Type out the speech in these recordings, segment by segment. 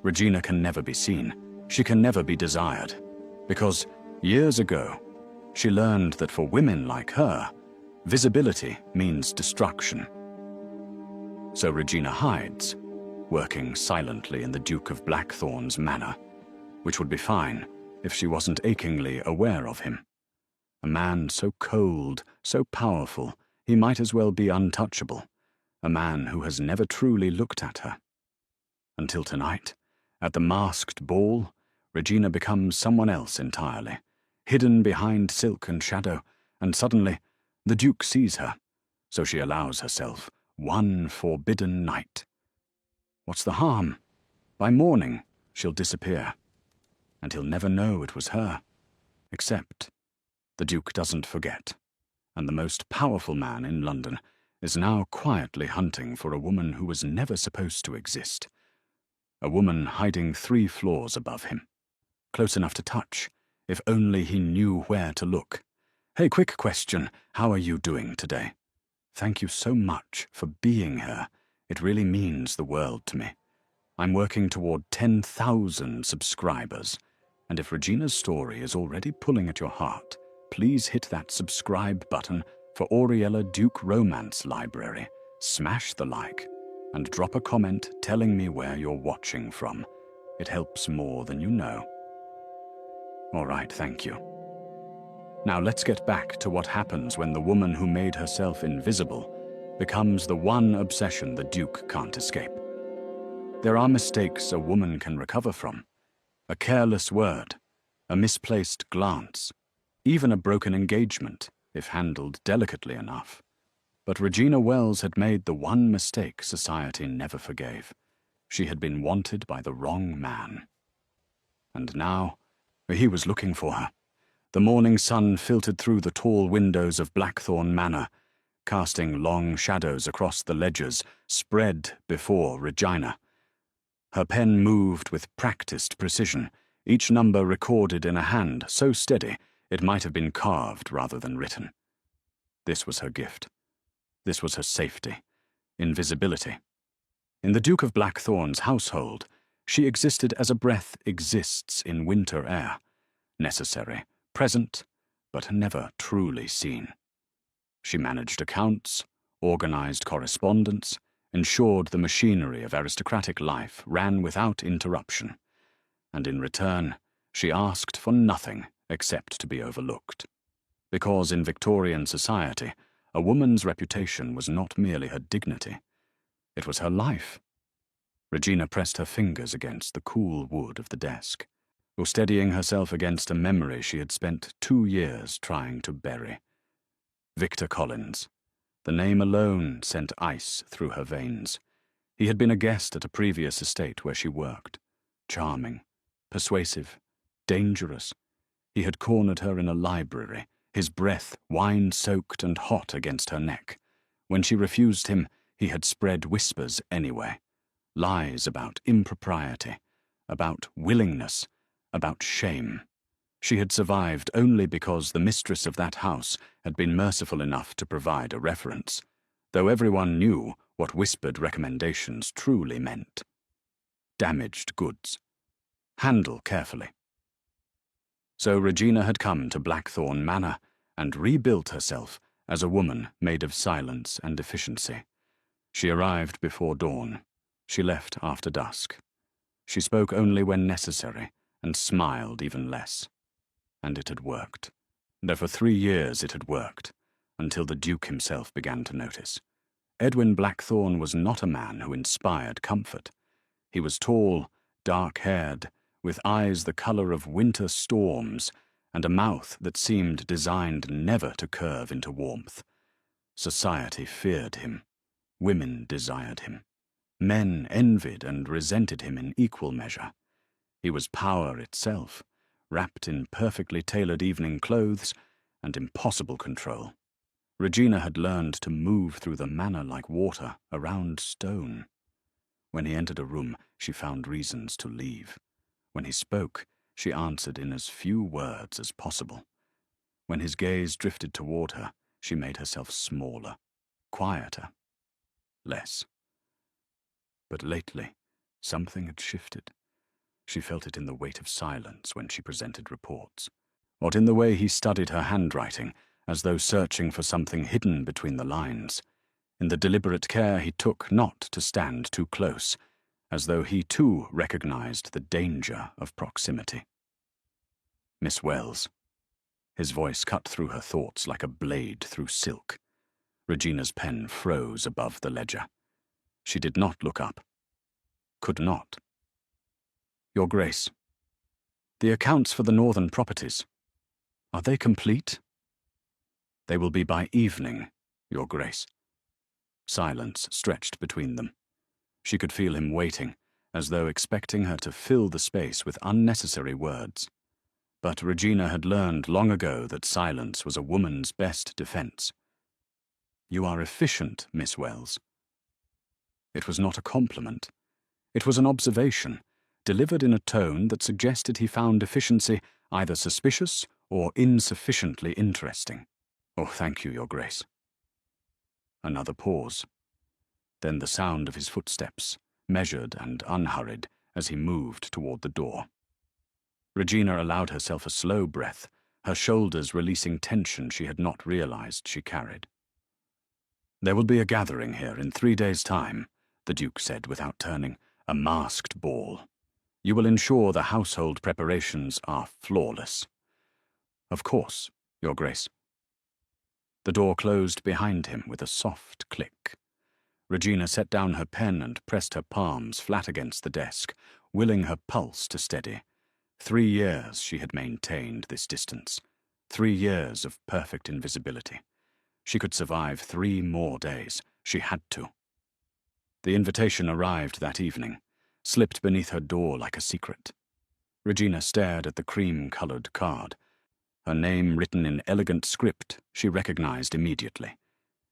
Regina can never be seen. She can never be desired. Because years ago, she learned that for women like her, visibility means destruction. So Regina hides, working silently in the Duke of Blackthorn's manor, which would be fine if she wasn't achingly aware of him. A man so cold, so powerful, he might as well be untouchable. A man who has never truly looked at her. Until tonight, at the masked ball, Regina becomes someone else entirely, hidden behind silk and shadow, and suddenly the Duke sees her, so she allows herself one forbidden night. What's the harm? By morning, she'll disappear, and he'll never know it was her. Except the Duke doesn't forget, and the most powerful man in London is now quietly hunting for a woman who was never supposed to exist. A woman hiding 3 floors above him. Close enough to touch, if only he knew where to look. Hey, quick question, how are you doing today? Thank you so much for being here. It really means the world to me. I'm working toward 10,000 subscribers, and if Regina's story is already pulling at your heart, please hit that subscribe button for Auriella Duke Romance Library. Smash the like, and drop a comment telling me where you're watching from. It helps more than you know. All right, thank you. Now let's get back to what happens when the woman who made herself invisible becomes the one obsession the Duke can't escape. There are mistakes a woman can recover from. A careless word, a misplaced glance, even a broken engagement, if handled delicately enough. But Regina Wells had made the one mistake society never forgave. She had been wanted by the wrong man. And now, he was looking for her. The morning sun filtered through the tall windows of Blackthorn Manor, casting long shadows across the ledgers spread before Regina. Her pen moved with practiced precision, each number recorded in a hand so steady it might have been carved rather than written. This was her gift. This was her safety, invisibility. In the Duke of Blackthorn's household, she existed as a breath exists in winter air, necessary, present, but never truly seen. She managed accounts, organized correspondence, ensured the machinery of aristocratic life ran without interruption, and in return, she asked for nothing except to be overlooked. Because in Victorian society, a woman's reputation was not merely her dignity, it was her life. Regina pressed her fingers against the cool wood of the desk, or steadying herself against a memory she had spent 2 years trying to bury. Victor Collins. The name alone sent ice through her veins. He had been a guest at a previous estate where she worked. Charming, persuasive, dangerous. He had cornered her in a library, his breath wine-soaked and hot against her neck. When she refused him, he had spread whispers anyway. Lies about impropriety, about willingness, about shame. She had survived only because the mistress of that house had been merciful enough to provide a reference, though everyone knew what whispered recommendations truly meant. Damaged goods. Handle carefully. So Regina had come to Blackthorn Manor and rebuilt herself as a woman made of silence and efficiency. She arrived before dawn. She left after dusk. She spoke only when necessary and smiled even less. And it had worked. Though for 3 years it had worked, until the Duke himself began to notice. Edwin Blackthorn was not a man who inspired comfort. He was tall, dark-haired, with eyes the color of winter storms, and a mouth that seemed designed never to curve into warmth. Society feared him. Women desired him. Men envied and resented him in equal measure. He was power itself, wrapped in perfectly tailored evening clothes and impossible control. Regina had learned to move through the manor like water around stone. When he entered a room, she found reasons to leave. When he spoke, she answered in as few words as possible. When his gaze drifted toward her, she made herself smaller, quieter, less. But lately, something had shifted. She felt it in the weight of silence when she presented reports, or in the way he studied her handwriting, as though searching for something hidden between the lines, in the deliberate care he took not to stand too close, as though he too recognized the danger of proximity. Miss Wells. His voice cut through her thoughts like a blade through silk. Regina's pen froze above the ledger. She did not look up. Could not. Your Grace, the accounts for the northern properties, are they complete? They will be by evening, Your Grace. Silence stretched between them. She could feel him waiting, as though expecting her to fill the space with unnecessary words. But Regina had learned long ago that silence was a woman's best defense. You are efficient, Miss Wells. It was not a compliment. It was an observation, delivered in a tone that suggested he found efficiency either suspicious or insufficiently interesting. Oh, thank you, Your Grace. Another pause. Then the sound of his footsteps, measured and unhurried, as he moved toward the door. Regina allowed herself a slow breath, her shoulders releasing tension she had not realized she carried. There will be a gathering here in 3 days' time, the Duke said without turning, a masked ball. You will ensure the household preparations are flawless. Of course, Your Grace. The door closed behind him with a soft click. Regina set down her pen and pressed her palms flat against the desk, willing her pulse to steady. 3 years she had maintained this distance. 3 years of perfect invisibility. She could survive 3 more days. She had to. The invitation arrived that evening, slipped beneath her door like a secret. Regina stared at the cream-colored card. Her name written in elegant script she recognized immediately.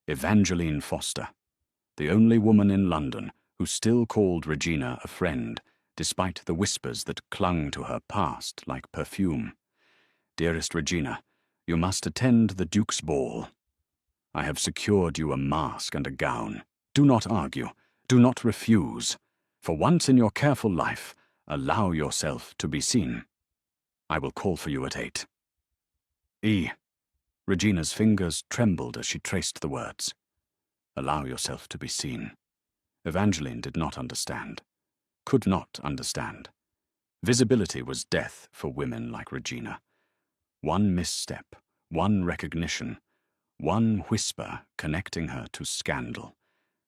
Evangeline Foster, the only woman in London who still called Regina a friend, despite the whispers that clung to her past like perfume. Dearest Regina, you must attend the Duke's ball. I have secured you a mask and a gown. Do not argue. Do not refuse. For once in your careful life, allow yourself to be seen. I will call for you at 8. E. Regina's fingers trembled as she traced the words. Allow yourself to be seen. Evangeline did not understand. Could not understand. Visibility was death for women like Regina. One misstep, one recognition, one whisper connecting her to scandal,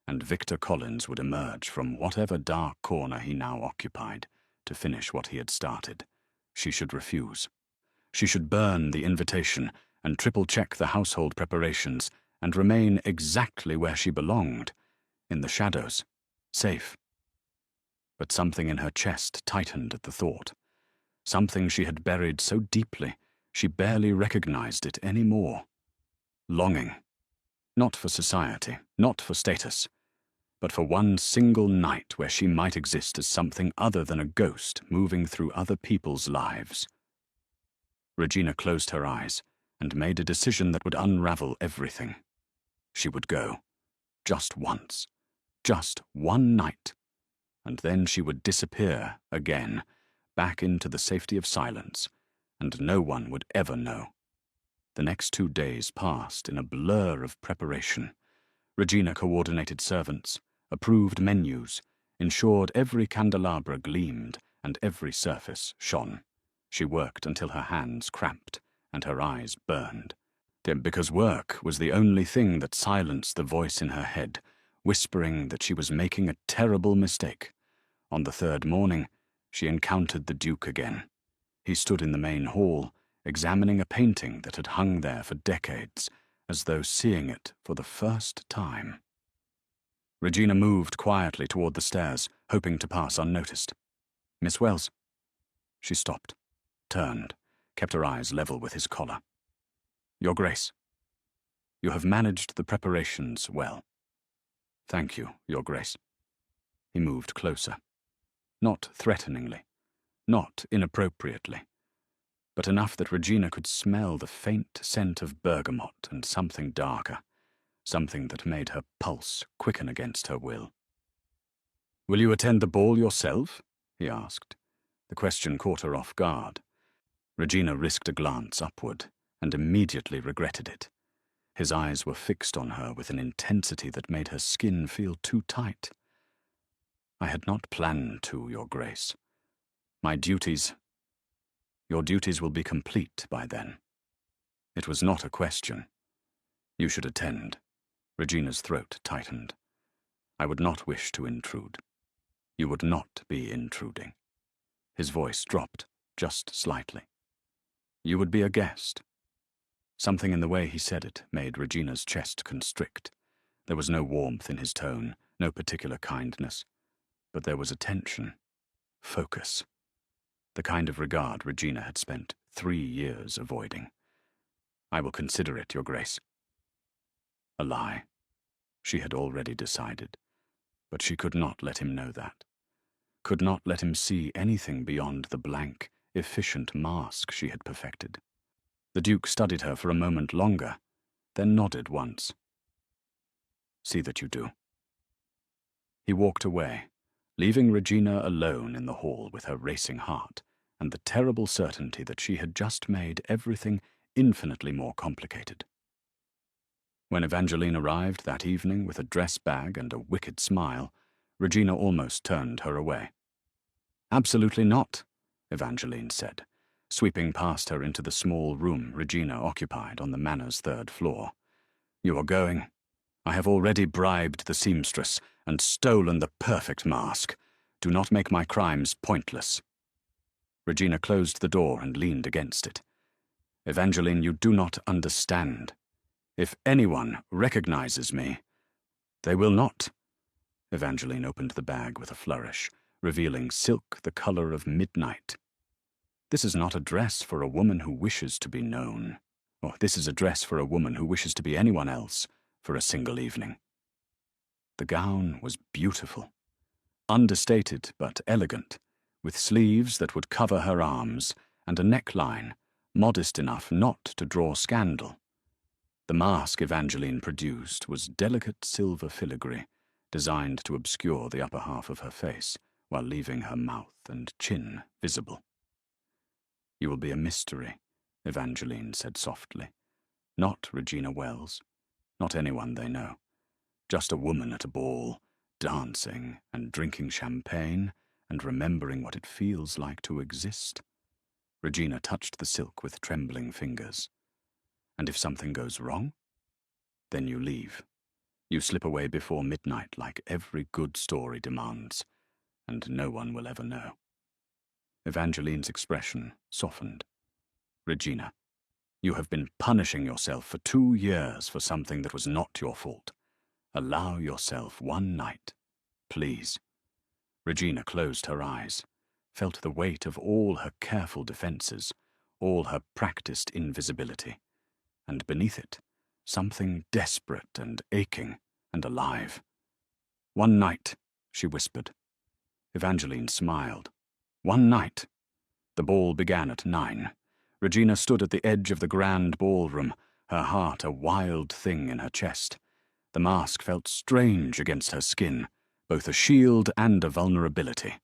and Victor Collins would emerge from whatever dark corner he now occupied to finish what he had started. She should refuse. She should burn the invitation and triple-check the household preparations and remain exactly where she belonged, in the shadows, safe. But something in her chest tightened at the thought. Something she had buried so deeply she barely recognized it any more. Longing. Not for society, not for status, but for one single night where she might exist as something other than a ghost moving through other people's lives. Regina closed her eyes and made a decision that would unravel everything. She would go. Just once. Just one night. And then she would disappear again, back into the safety of silence, and no one would ever know. The next 2 days passed in a blur of preparation. Regina coordinated servants, approved menus, ensured every candelabra gleamed and every surface shone. She worked until her hands cramped and her eyes burned. Because work was the only thing that silenced the voice in her head, whispering that she was making a terrible mistake. On the 3rd morning, she encountered the Duke again. He stood in the main hall, examining a painting that had hung there for decades, as though seeing it for the first time. Regina moved quietly toward the stairs, hoping to pass unnoticed. Miss Wells. She stopped, turned, kept her eyes level with his collar. Your Grace. You have managed the preparations well. Thank you, Your Grace. He moved closer. Not threateningly, not inappropriately, but enough that Regina could smell the faint scent of bergamot and something darker, something that made her pulse quicken against her will. Will you attend the ball yourself? He asked. The question caught her off guard. Regina risked a glance upward and immediately regretted it. His eyes were fixed on her with an intensity that made her skin feel too tight. "I had not planned to, Your Grace. Your duties will be complete by then." It was not a question. "You should attend." Regina's throat tightened. "I would not wish to intrude." "You would not be intruding." His voice dropped just slightly. "You would be a guest." Something in the way he said it made Regina's chest constrict. There was no warmth in his tone, no particular kindness, but there was attention, focus, the kind of regard Regina had spent 3 years avoiding. "I will consider it, Your Grace." A lie. She had already decided, but she could not let him know that, could not let him see anything beyond the blank, efficient mask she had perfected. The Duke studied her for a moment longer, then nodded once. "See that you do." He walked away, leaving Regina alone in the hall with her racing heart and the terrible certainty that she had just made everything infinitely more complicated. When Evangeline arrived that evening with a dress bag and a wicked smile, Regina almost turned her away. "Absolutely not," Evangeline said, sweeping past her into the small room Regina occupied on the manor's 3rd floor. "You are going. I have already bribed the seamstress and stolen the perfect mask. Do not make my crimes pointless." Regina closed the door and leaned against it. "Evangeline, you do not understand. If anyone recognizes me—" "They will not." Evangeline opened the bag with a flourish, revealing silk the color of midnight. "This is not a dress for a woman who wishes to be known. Or this is a dress for a woman who wishes to be anyone else for a single evening." The gown was beautiful, understated but elegant, with sleeves that would cover her arms and a neckline modest enough not to draw scandal. The mask Evangeline produced was delicate silver filigree, designed to obscure the upper half of her face while leaving her mouth and chin visible. "You will be a mystery," Evangeline said softly. "Not Regina Wells, not anyone they know. Just a woman at a ball, dancing and drinking champagne and remembering what it feels like to exist." Regina touched the silk with trembling fingers. "And if something goes wrong? Then you leave. You slip away before midnight like every good story demands, and no one will ever know." Evangeline's expression softened. "Regina, you have been punishing yourself for 2 years for something that was not your fault. Allow yourself one night, please." Regina closed her eyes, felt the weight of all her careful defenses, all her practiced invisibility, and beneath it, something desperate and aching and alive. "One night," she whispered. Evangeline smiled. "One night." The ball began at 9. Regina stood at the edge of the grand ballroom, her heart a wild thing in her chest. The mask felt strange against her skin, both a shield and a vulnerability.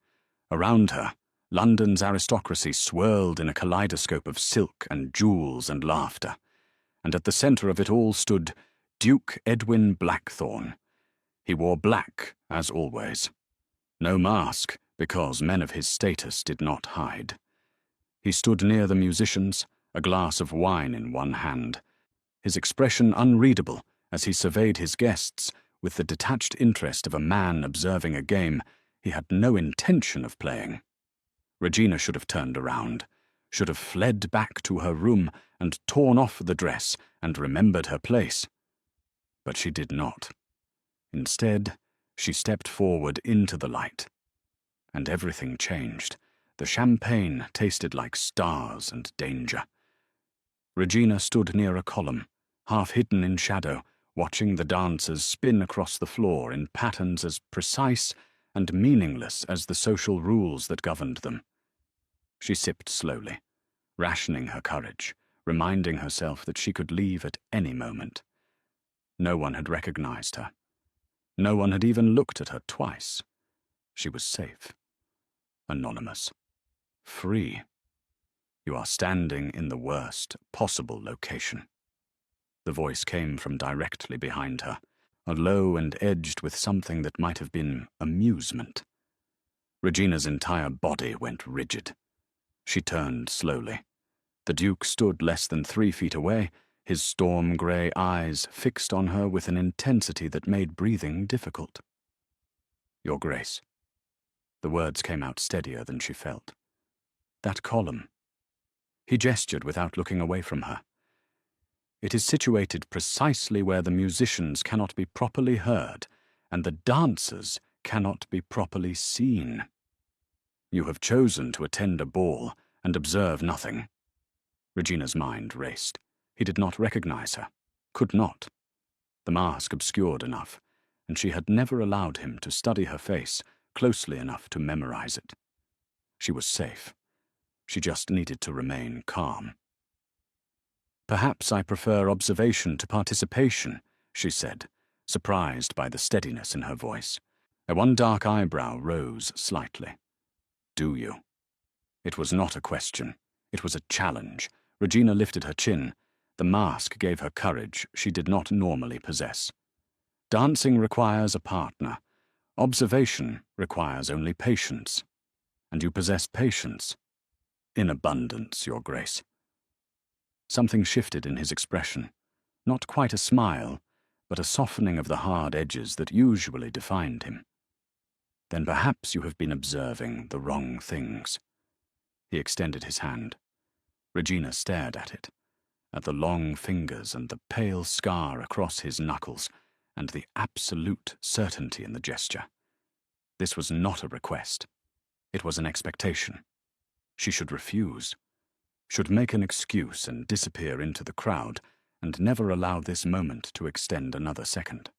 Around her, London's aristocracy swirled in a kaleidoscope of silk and jewels and laughter. And at the center of it all stood Duke Edwin Blackthorne. He wore black, as always. No mask, because men of his status did not hide. He stood near the musicians, a glass of wine in one hand, his expression unreadable as he surveyed his guests with the detached interest of a man observing a game he had no intention of playing. Regina should have turned around, should have fled back to her room and torn off the dress and remembered her place. But she did not. Instead, she stepped forward into the light. And everything changed. The champagne tasted like stars and danger. Regina stood near a column, half hidden in shadow, watching the dancers spin across the floor in patterns as precise and meaningless as the social rules that governed them. She sipped slowly, rationing her courage, reminding herself that she could leave at any moment. No one had recognized her. No one had even looked at her twice. She was safe. Anonymous. free. You are standing in the worst possible location. The voice came from directly behind her, low and edged with something that might have been amusement. Regina's entire body went rigid. She turned slowly. The Duke stood less than 3 feet away, his storm-grey eyes fixed on her with an intensity that made breathing difficult. "Your Grace." The words came out steadier than she felt. "That column." He gestured without looking away from her. "It is situated precisely where the musicians cannot be properly heard, and the dancers cannot be properly seen. You have chosen to attend a ball and observe nothing." Regina's mind raced. He did not recognize her. Could not. The mask obscured enough, and she had never allowed him to study her face closely enough to memorize it. She was safe. She just needed to remain calm. "Perhaps I prefer observation to participation," she said, surprised by the steadiness in her voice. One dark eyebrow rose slightly. "Do you?" It was not a question. It was a challenge. Regina lifted her chin. The mask gave her courage she did not normally possess. Dancing requires a partner. Observation requires only patience. And you possess patience. In abundance, Your Grace. Something shifted in his expression. Not quite a smile, but a softening of the hard edges that usually defined him. "Then perhaps you have been observing the wrong things." He extended his hand. Regina stared at it, at the long fingers and the pale scar across his knuckles, and the absolute certainty in the gesture. This was not a request. It was an expectation. She should refuse, should make an excuse and disappear into the crowd, and never allow this moment to extend another second.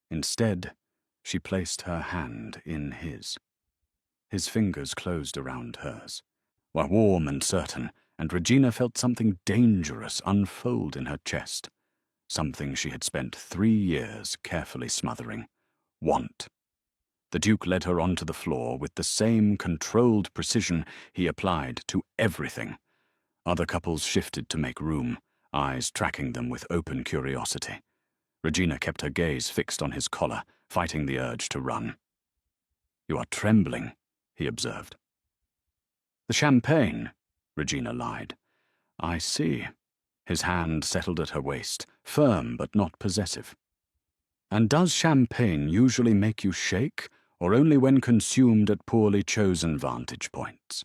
Instead, she placed her hand in his. His fingers closed around hers, were warm and certain, and Regina felt something dangerous unfold in her chest, something she had spent 3 years carefully smothering: want. The Duke led her onto the floor with the same controlled precision he applied to everything. Other couples shifted to make room, eyes tracking them with open curiosity. Regina kept her gaze fixed on his collar, fighting the urge to run. "You are trembling," he observed. "The champagne," Regina lied. "I see." His hand settled at her waist, firm but not possessive. "And does champagne usually make you shake, or only when consumed at poorly chosen vantage points?"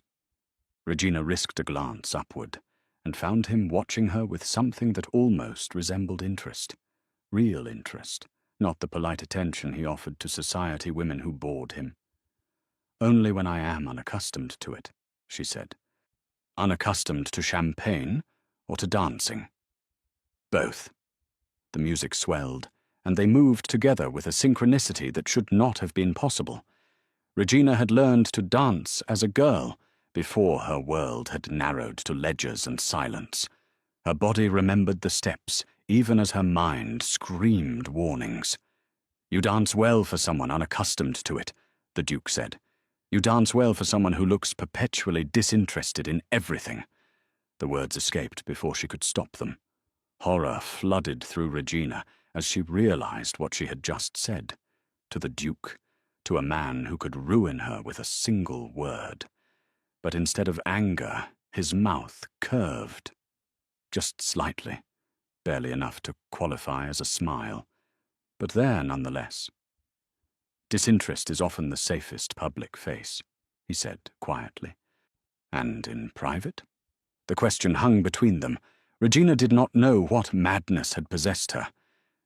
Regina risked a glance upward, and found him watching her with something that almost resembled interest. Real interest, not the polite attention he offered to society women who bored him. "Only when I am unaccustomed to it," she said. "Unaccustomed to champagne, or to dancing?" "Both." The music swelled, and they moved together with a synchronicity that should not have been possible. Regina had learned to dance as a girl, before her world had narrowed to ledgers and silence. Her body remembered the steps, even as her mind screamed warnings. "You dance well for someone unaccustomed to it," the Duke said. "You dance well for someone who looks perpetually disinterested in everything." The words escaped before she could stop them. Horror flooded through Regina as she realized what she had just said. To the Duke, to a man who could ruin her with a single word. But instead of anger, his mouth curved. Just slightly, barely enough to qualify as a smile, but there nonetheless. "Disinterest is often the safest public face," he said quietly. "And in private?" The question hung between them. Regina did not know what madness had possessed her.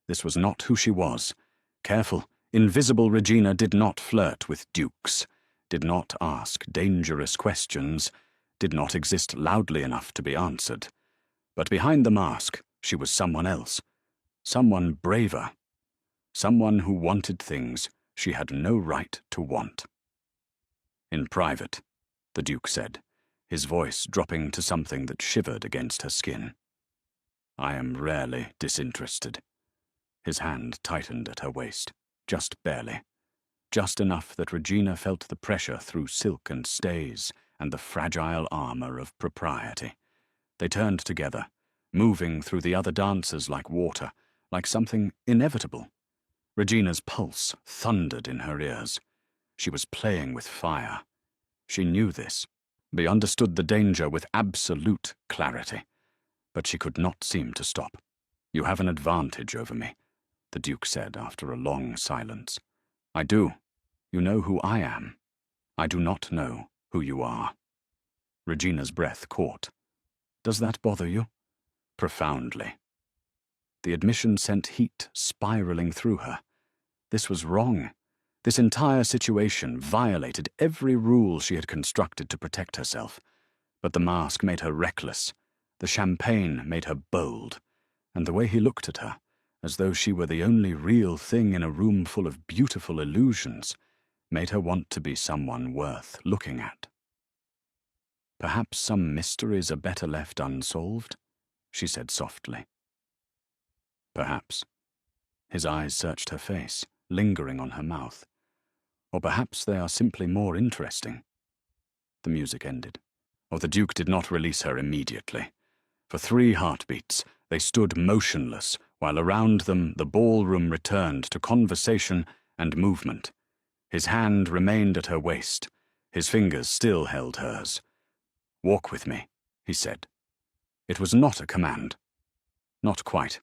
This was not who she was. Careful, invisible Regina did not flirt with dukes, did not ask dangerous questions, did not exist loudly enough to be answered. But behind the mask, she was someone else. Someone braver. Someone who wanted things she had no right to want. "In private," the Duke said, his voice dropping to something that shivered against her skin. "I am rarely disinterested." His hand tightened at her waist, just barely. Just enough that Regina felt the pressure through silk and stays, and the fragile armor of propriety. They turned together, moving through the other dancers like water, like something inevitable. Regina's pulse thundered in her ears. She was playing with fire. She knew this. She understood the danger with absolute clarity. But she could not seem to stop. "You have an advantage over me," the Duke said after a long silence. "I do. You know who I am. I do not know who you are." Regina's breath caught. "Does that bother you?" "Profoundly." The admission sent heat spiraling through her. This was wrong. This entire situation violated every rule she had constructed to protect herself. But the mask made her reckless. The champagne made her bold. And the way he looked at her, as though she were the only real thing in a room full of beautiful illusions, made her want to be someone worth looking at. "Perhaps some mysteries are better left unsolved," she said softly. "Perhaps." His eyes searched her face, lingering on her mouth. "Or perhaps they are simply more interesting." The music ended. The Duke did not release her immediately. For 3 heartbeats, they stood motionless, while around them the ballroom returned to conversation and movement. His hand remained at her waist. His fingers still held hers. "Walk with me," he said. It was not a command. Not quite.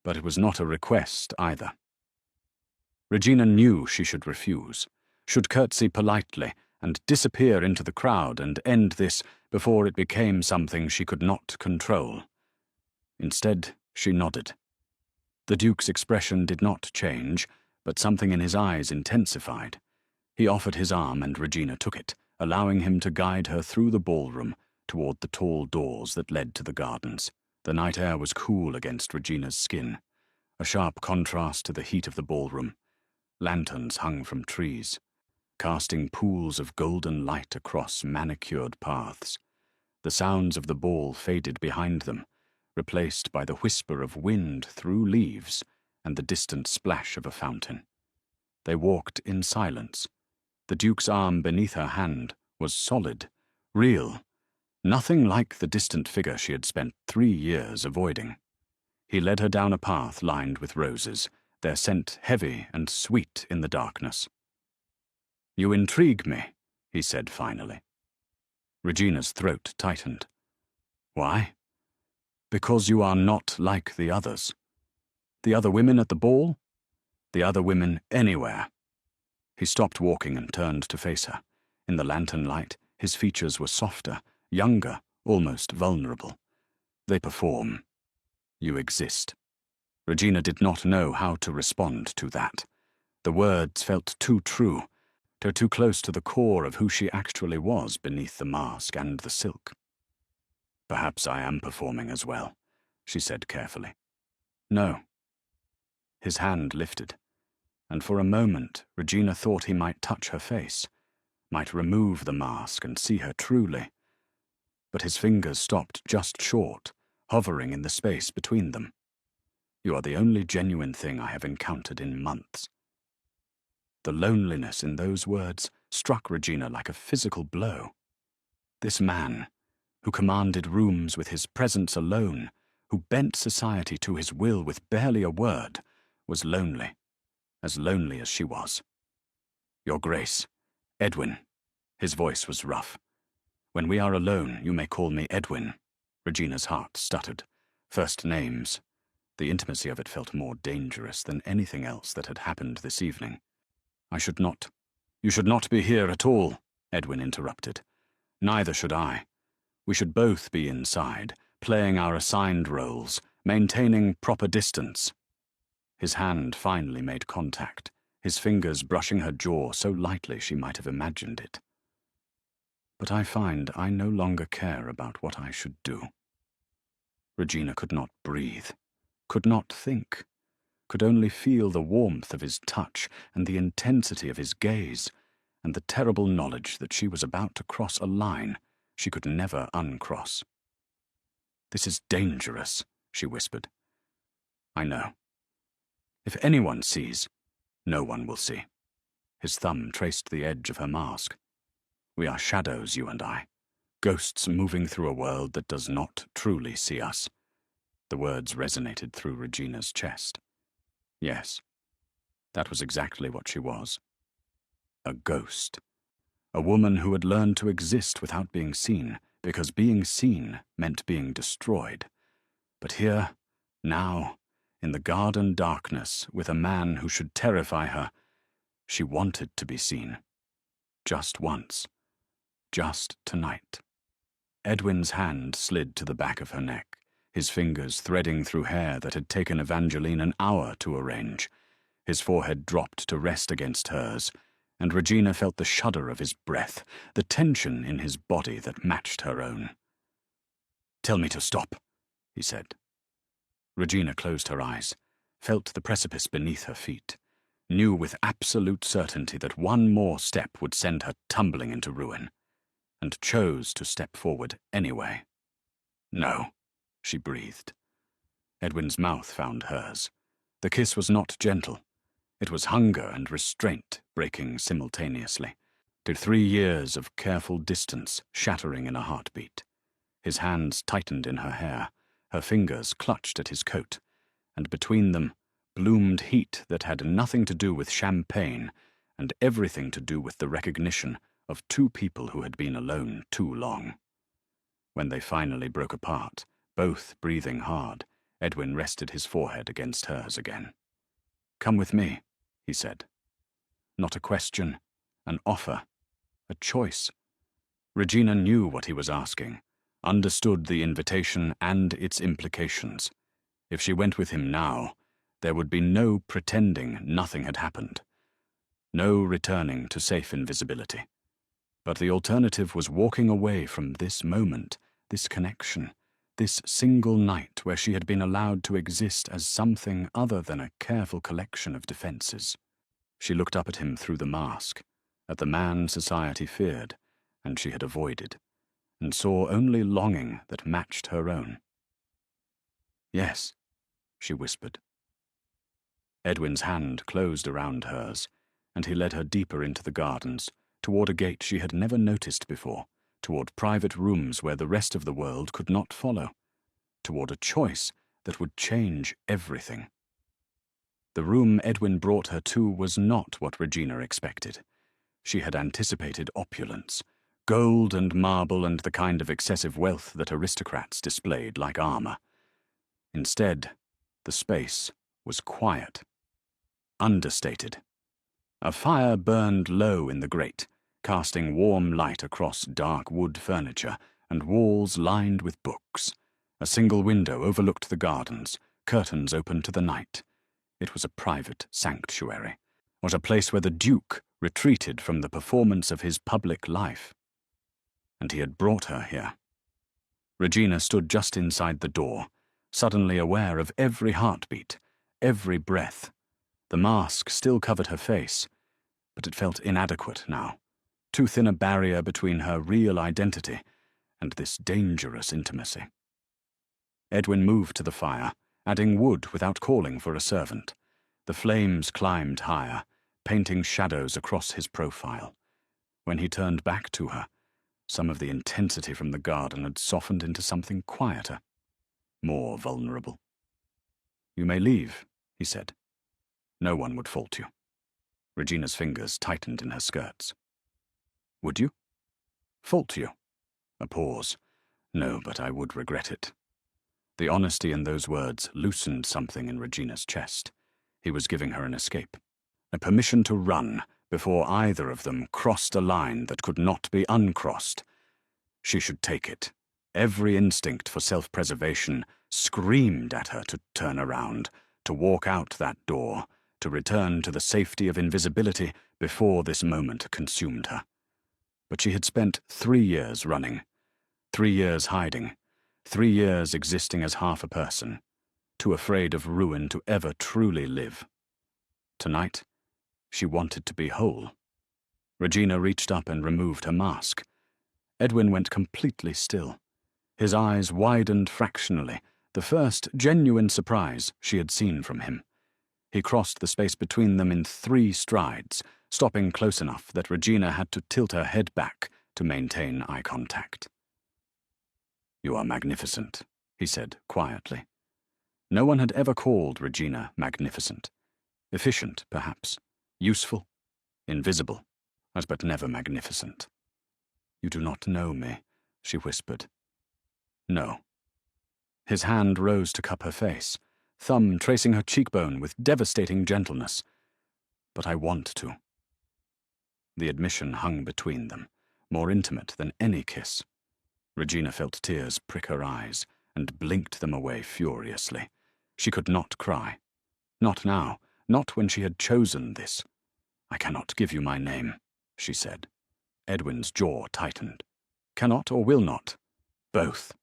But it was not a request either. Regina knew she should refuse, should curtsy politely and disappear into the crowd and end this before it became something she could not control. Instead, she nodded. The Duke's expression did not change, but something in his eyes intensified. He offered his arm and Regina took it, allowing him to guide her through the ballroom toward the tall doors that led to the gardens. The night air was cool against Regina's skin, a sharp contrast to the heat of the ballroom. Lanterns hung from trees, casting pools of golden light across manicured paths. The sounds of the ball faded behind them, replaced by the whisper of wind through leaves and the distant splash of a fountain. They walked in silence. The Duke's arm beneath her hand was solid, real, nothing like the distant figure she had spent 3 years avoiding. He led her down a path lined with roses, their scent heavy and sweet in the darkness. "You intrigue me," he said finally. Regina's throat tightened. "Why?" "Because you are not like the others. The other women at the ball? The other women anywhere." He stopped walking and turned to face her. In the lantern light, his features were softer, younger, almost vulnerable. "They perform. You exist." Regina did not know how to respond to that. The words felt too true, too close to the core of who she actually was beneath the mask and the silk. "Perhaps I am performing as well," she said carefully. "No." His hand lifted, and for a moment Regina thought he might touch her face, might remove the mask and see her truly. But his fingers stopped just short, hovering in the space between them. "You are the only genuine thing I have encountered in months." The loneliness in those words struck Regina like a physical blow. This man, who commanded rooms with his presence alone, who bent society to his will with barely a word, was lonely as she was. "Your Grace, Edwin." His voice was rough. "When we are alone, you may call me Edwin." Regina's heart stuttered. First names. The intimacy of it felt more dangerous than anything else that had happened this evening. "You should not be here at all," Edwin interrupted. "Neither should I. We should both be inside, playing our assigned roles, maintaining proper distance." His hand finally made contact, his fingers brushing her jaw so lightly she might have imagined it. "But I find I no longer care about what I should do." Regina could not breathe, could not think, could only feel the warmth of his touch and the intensity of his gaze, and the terrible knowledge that she was about to cross a line she could never uncross. "This is dangerous," she whispered. "I know. If anyone sees, no one will see." His thumb traced the edge of her mask. We are shadows, you and I. Ghosts moving through a world that does not truly see us. The words resonated through Regina's chest. Yes, that was exactly what she was. A ghost. A woman who had learned to exist without being seen, because being seen meant being destroyed. But here, now, in the garden darkness, with a man who should terrify her, she wanted to be seen. Just once. Just tonight. Edwin's hand slid to the back of her neck, his fingers threading through hair that had taken Evangeline an hour to arrange. His forehead dropped to rest against hers, and Regina felt the shudder of his breath, the tension in his body that matched her own. "Tell me to stop," he said. Regina closed her eyes, felt the precipice beneath her feet, knew with absolute certainty that one more step would send her tumbling into ruin, and chose to step forward anyway. "No," she breathed. Edwin's mouth found hers. The kiss was not gentle. It was hunger and restraint breaking simultaneously, to 3 years of careful distance shattering in a heartbeat. His hands tightened in her hair, her fingers clutched at his coat, and between them bloomed heat that had nothing to do with champagne and everything to do with the recognition of 2 people who had been alone too long. When they finally broke apart, both breathing hard, Edwin rested his forehead against hers again. "Come with me," he said. Not a question, an offer, a choice. Regina knew what he was asking, understood the invitation and its implications. If she went with him now, there would be no pretending nothing had happened, no returning to safe invisibility. But the alternative was walking away from this moment, this connection, this single night where she had been allowed to exist as something other than a careful collection of defenses. She looked up at him through the mask, at the man society feared, and she had avoided, and saw only longing that matched her own. "Yes," she whispered. Edwin's hand closed around hers, and he led her deeper into the gardens, toward a gate she had never noticed before, toward private rooms where the rest of the world could not follow, toward a choice that would change everything. The room Edwin brought her to was not what Regina expected. She had anticipated opulence, gold and marble and the kind of excessive wealth that aristocrats displayed like armor. Instead, the space was quiet, understated. A fire burned low in the grate, casting warm light across dark wood furniture and walls lined with books. A single window overlooked the gardens, curtains open to the night. It was a private sanctuary, was a place where the Duke retreated from the performance of his public life. And he had brought her here. Regina stood just inside the door, suddenly aware of every heartbeat, every breath. The mask still covered her face, but it felt inadequate now, too thin a barrier between her real identity and this dangerous intimacy. Edwin moved to the fire, adding wood without calling for a servant. The flames climbed higher, painting shadows across his profile. When he turned back to her, some of the intensity from the garden had softened into something quieter, more vulnerable. "You may leave," he said. "No one would fault you." Regina's fingers tightened in her skirts. "Would you?" "Fault you?" A pause. "No, but I would regret it." The honesty in those words loosened something in Regina's chest. He was giving her an escape, a permission to run before either of them crossed a line that could not be uncrossed. She should take it. Every instinct for self-preservation screamed at her to turn around, to walk out that door, to return to the safety of invisibility before this moment consumed her. But she had spent 3 years running, 3 years hiding, 3 years existing as half a person, too afraid of ruin to ever truly live. Tonight, she wanted to be whole. Regina reached up and removed her mask. Edwin went completely still. His eyes widened fractionally, the first genuine surprise she had seen from him. He crossed the space between them in 3 strides, stopping close enough that Regina had to tilt her head back to maintain eye contact. "You are magnificent," he said quietly. No one had ever called Regina magnificent. Efficient, perhaps. Useful. Invisible. But never magnificent. "You do not know me," she whispered. "No." His hand rose to cup her face, thumb tracing her cheekbone with devastating gentleness. "But I want to." The admission hung between them, more intimate than any kiss. Regina felt tears prick her eyes and blinked them away furiously. She could not cry. Not now, not when she had chosen this. "I cannot give you my name," she said. Edwin's jaw tightened. "Cannot or will not?" "Both."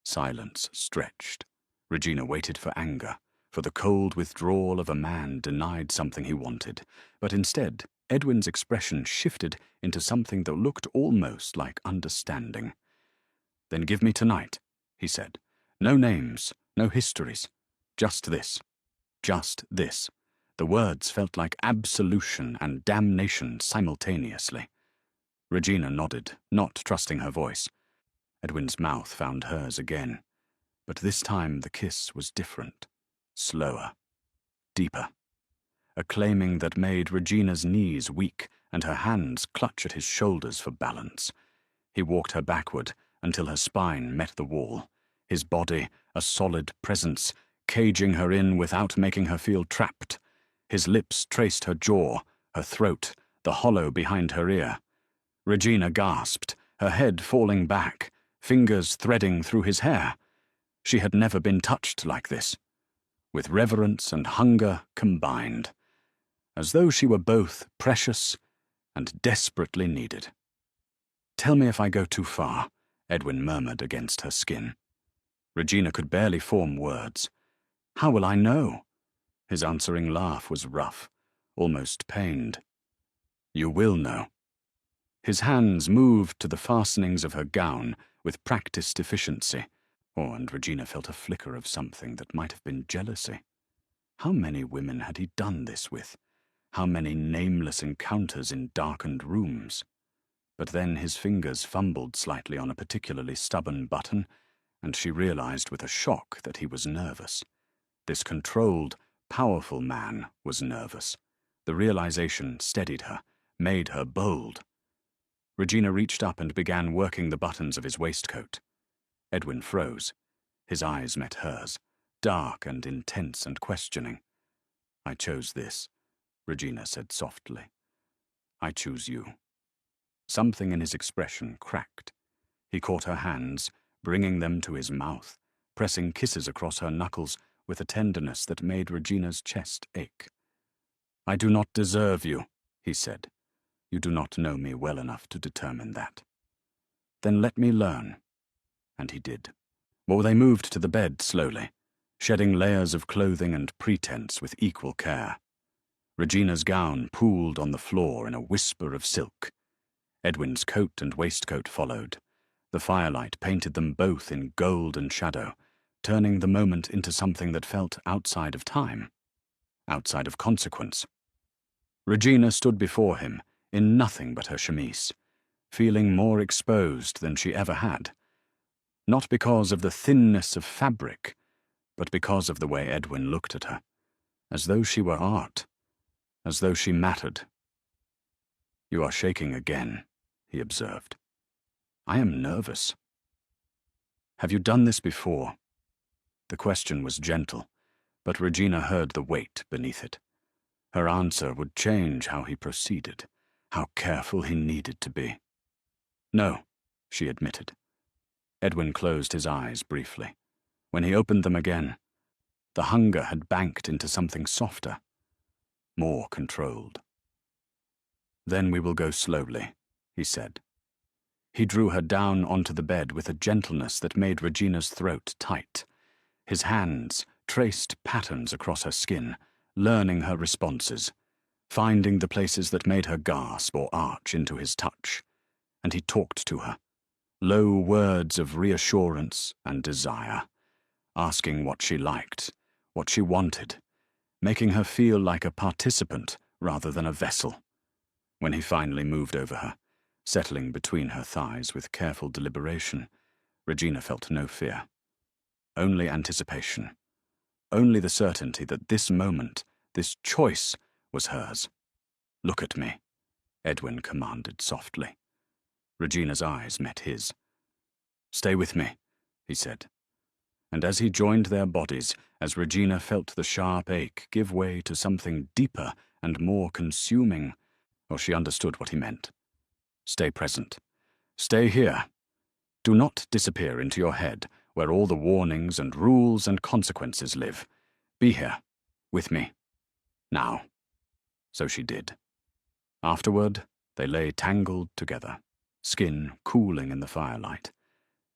Silence stretched. Regina waited for anger, for the cold withdrawal of a man denied something he wanted. But instead, Edwin's expression shifted into something that looked almost like understanding. "Then give me tonight," he said. "No names, no histories. Just this. Just this." The words felt like absolution and damnation simultaneously. Regina nodded, not trusting her voice. Edwin's mouth found hers again. But this time the kiss was different. Slower. Deeper. A claiming that made Regina's knees weak and her hands clutch at his shoulders for balance. He walked her backward until her spine met the wall, his body a solid presence, caging her in without making her feel trapped. His lips traced her jaw, her throat, the hollow behind her ear. Regina gasped, her head falling back, fingers threading through his hair. She had never been touched like this, with reverence and hunger combined, as though she were both precious and desperately needed. "Tell me if I go too far," Edwin murmured against her skin. Regina could barely form words. "How will I know?" His answering laugh was rough, almost pained. "You will know." His hands moved to the fastenings of her gown with practiced efficiency, and Regina felt a flicker of something that might have been jealousy. How many women had he done this with? How many nameless encounters in darkened rooms? But then his fingers fumbled slightly on a particularly stubborn button, and she realized with a shock that he was nervous. This controlled, powerful man was nervous. The realization steadied her, made her bold. Regina reached up and began working the buttons of his waistcoat. Edwin froze. His eyes met hers, dark and intense and questioning. "I chose this," Regina said softly. "I choose you." Something in his expression cracked. He caught her hands, bringing them to his mouth, pressing kisses across her knuckles with a tenderness that made Regina's chest ache. "I do not deserve you," he said. "You do not know me well enough to determine that." "Then let me learn." And he did. Well, they moved to the bed slowly, shedding layers of clothing and pretense with equal care. Regina's gown pooled on the floor in a whisper of silk. Edwin's coat and waistcoat followed. The firelight painted them both in gold and shadow, turning the moment into something that felt outside of time, outside of consequence. Regina stood before him, in nothing but her chemise, feeling more exposed than she ever had. Not because of the thinness of fabric, but because of the way Edwin looked at her, as though she were art, as though she mattered. "You are shaking again," he observed. "I am nervous." "Have you done this before?" The question was gentle, but Regina heard the weight beneath it. Her answer would change how he proceeded, how careful he needed to be. "No," she admitted. Edwin closed his eyes briefly. When he opened them again, the hunger had banked into something softer, more controlled. "Then we will go slowly," he said. He drew her down onto the bed with a gentleness that made Regina's throat tight. His hands traced patterns across her skin, learning her responses, finding the places that made her gasp or arch into his touch. And he talked to her, low words of reassurance and desire, asking what she liked, what she wanted, making her feel like a participant rather than a vessel. When he finally moved over her, Settling between her thighs with careful deliberation, Regina felt no fear. Only anticipation. Only the certainty that this moment, this choice, was hers. "Look at me," Edwin commanded softly. Regina's eyes met his. "Stay with me," he said. And as he joined their bodies, as Regina felt the sharp ache give way to something deeper and more consuming, she understood what he meant. "Stay present. Stay here. Do not disappear into your head, where all the warnings and rules and consequences live. Be here, with me. Now." So she did. Afterward, they lay tangled together, skin cooling in the firelight.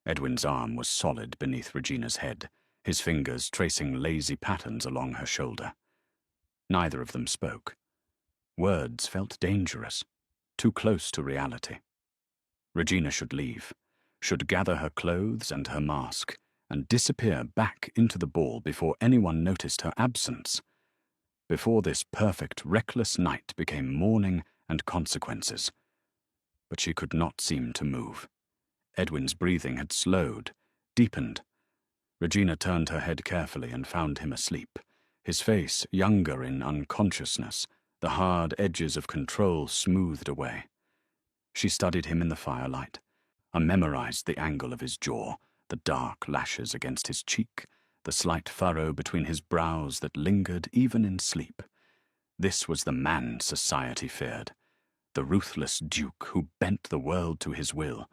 Edwin's arm was solid beneath Regina's head, his fingers tracing lazy patterns along her shoulder. Neither of them spoke. Words felt dangerous, too close to reality. Regina should leave, should gather her clothes and her mask, and disappear back into the ball before anyone noticed her absence, before this perfect, reckless night became mourning and consequences. But she could not seem to move. Edwin's breathing had slowed, deepened. Regina turned her head carefully and found him asleep, his face younger in unconsciousness, the hard edges of control smoothed away. She studied him in the firelight, memorized the angle of his jaw, the dark lashes against his cheek, the slight furrow between his brows that lingered even in sleep. This was the man society feared, the ruthless duke who bent the world to his will.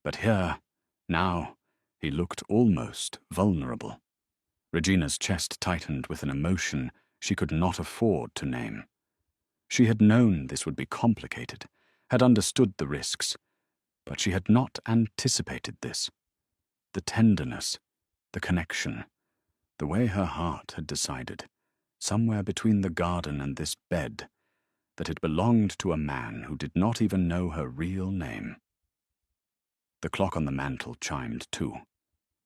But here, now, he looked almost vulnerable. Regina's chest tightened with an emotion she could not afford to name. She had known this would be complicated, had understood the risks, but she had not anticipated this. The tenderness, the connection, the way her heart had decided, somewhere between the garden and this bed, that it belonged to a man who did not even know her real name. The clock on the mantel chimed 2.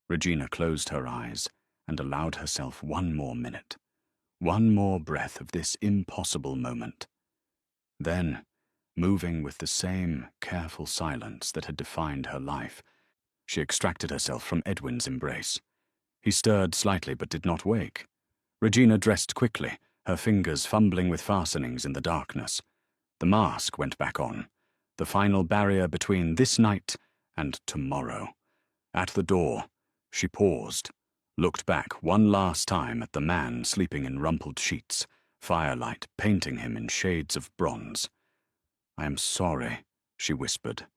Regina closed her eyes and allowed herself one more minute, one more breath of this impossible moment. Then, moving with the same careful silence that had defined her life, she extracted herself from Edwin's embrace. He stirred slightly but did not wake. Regina dressed quickly, her fingers fumbling with fastenings in the darkness. The mask went back on, the final barrier between this night and tomorrow. At the door, she paused, looked back one last time at the man sleeping in rumpled sheets, firelight painting him in shades of bronze. "I am sorry," she whispered.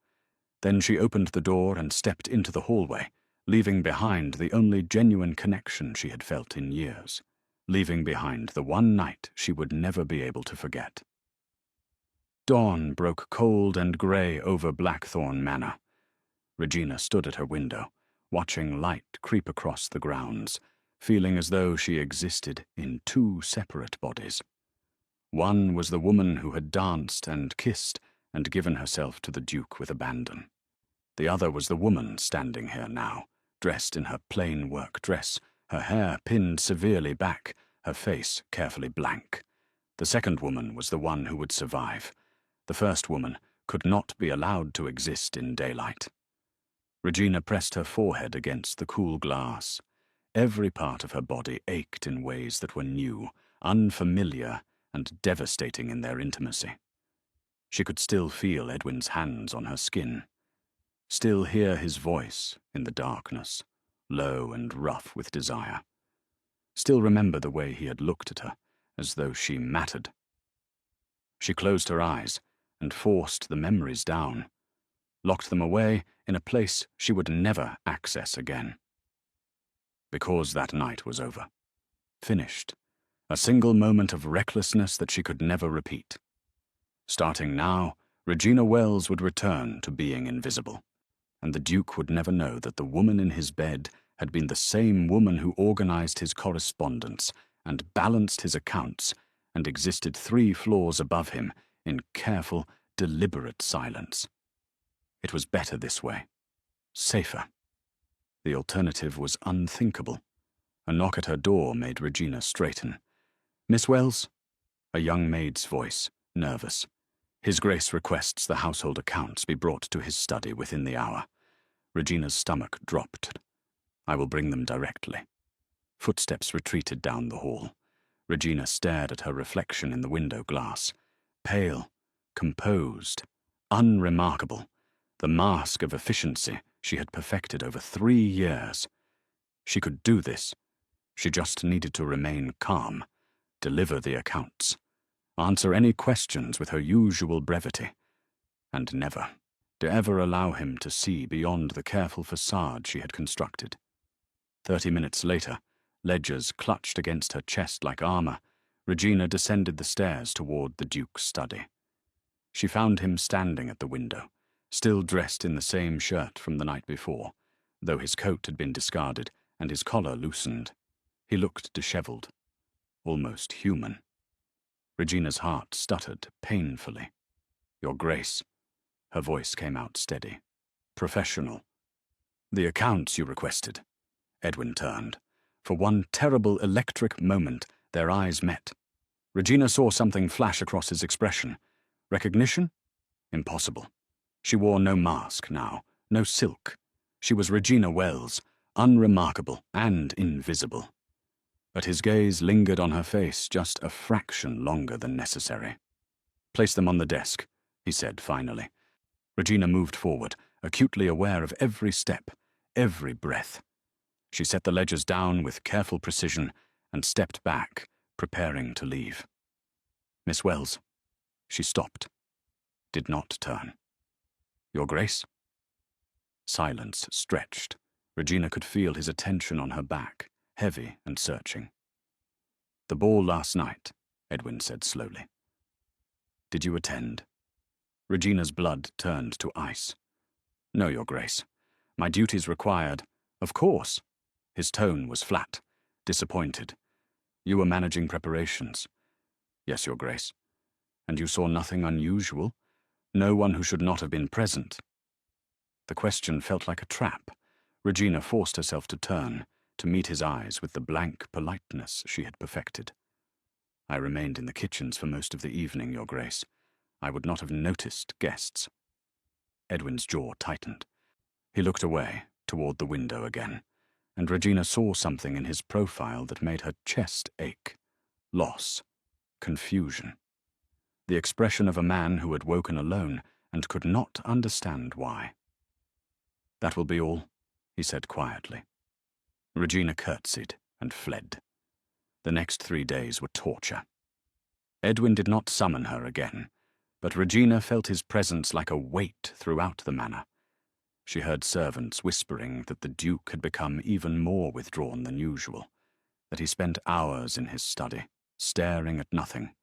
Then she opened the door and stepped into the hallway, leaving behind the only genuine connection she had felt in years, leaving behind the one night she would never be able to forget. Dawn broke cold and grey over Blackthorn Manor. Regina stood at her window, watching light creep across the grounds, feeling as though she existed in 2 separate bodies. One was the woman who had danced and kissed and given herself to the Duke with abandon. The other was the woman standing here now, dressed in her plain work dress, her hair pinned severely back, her face carefully blank. The second woman was the one who would survive. The first woman could not be allowed to exist in daylight. Regina pressed her forehead against the cool glass. Every part of her body ached in ways that were new, unfamiliar, and devastating in their intimacy. She could still feel Edwin's hands on her skin, still hear his voice in the darkness, low and rough with desire, still remember the way he had looked at her, as though she mattered. She closed her eyes and forced the memories down, locked them away in a place she would never access again. Because that night was over. Finished. A single moment of recklessness that she could never repeat. Starting now, Regina Wells would return to being invisible, and the Duke would never know that the woman in his bed had been the same woman who organized his correspondence and balanced his accounts and existed 3 floors above him in careful, deliberate silence. It was better this way. Safer. The alternative was unthinkable. A knock at her door made Regina straighten. "Miss Wells?" A young maid's voice, nervous. His Grace requests the household accounts be brought to his study within the hour. Regina's stomach dropped. I will bring them directly. Footsteps retreated down the hall. Regina stared at her reflection in the window glass. Pale, composed, unremarkable. The mask of efficiency she had perfected over 3 years. She could do this. She just needed to remain calm, deliver the accounts, answer any questions with her usual brevity, and never to ever allow him to see beyond the careful facade she had constructed. 30 minutes later, ledgers clutched against her chest like armor, Regina descended the stairs toward the Duke's study. She found him standing at the window, still dressed in the same shirt from the night before, though his coat had been discarded and his collar loosened. He looked disheveled, almost human. Regina's heart stuttered painfully. "Your Grace." Her voice came out steady. "Professional." "The accounts you requested." Edwin turned. For one terrible electric moment, their eyes met. Regina saw something flash across his expression. Recognition? Impossible. She wore no mask now, no silk. She was Regina Wells, unremarkable and invisible. But his gaze lingered on her face just a fraction longer than necessary. "Place them on the desk," he said finally. Regina moved forward, acutely aware of every step, every breath. She set the ledgers down with careful precision and stepped back, preparing to leave. "Miss Wells." She stopped, did not turn. "Your Grace?" Silence stretched. Regina could feel his attention on her back, heavy and searching. "The ball last night," Edwin said slowly. "Did you attend?" Regina's blood turned to ice. "No, Your Grace. My duties required—" "Of course." His tone was flat, disappointed. "You were managing preparations." "Yes, Your Grace." "And you saw nothing unusual? No one who should not have been present?" The question felt like a trap. Regina forced herself to turn, to meet his eyes with the blank politeness she had perfected. "I remained in the kitchens for most of the evening, Your Grace. I would not have noticed guests." Edwin's jaw tightened. He looked away, toward the window again, and Regina saw something in his profile that made her chest ache. Loss. Confusion. The expression of a man who had woken alone and could not understand why. "That will be all," he said quietly. Regina curtsied and fled. The next 3 days were torture. Edwin did not summon her again, but Regina felt his presence like a weight throughout the manor. She heard servants whispering that the Duke had become even more withdrawn than usual, that he spent hours in his study, staring at nothing,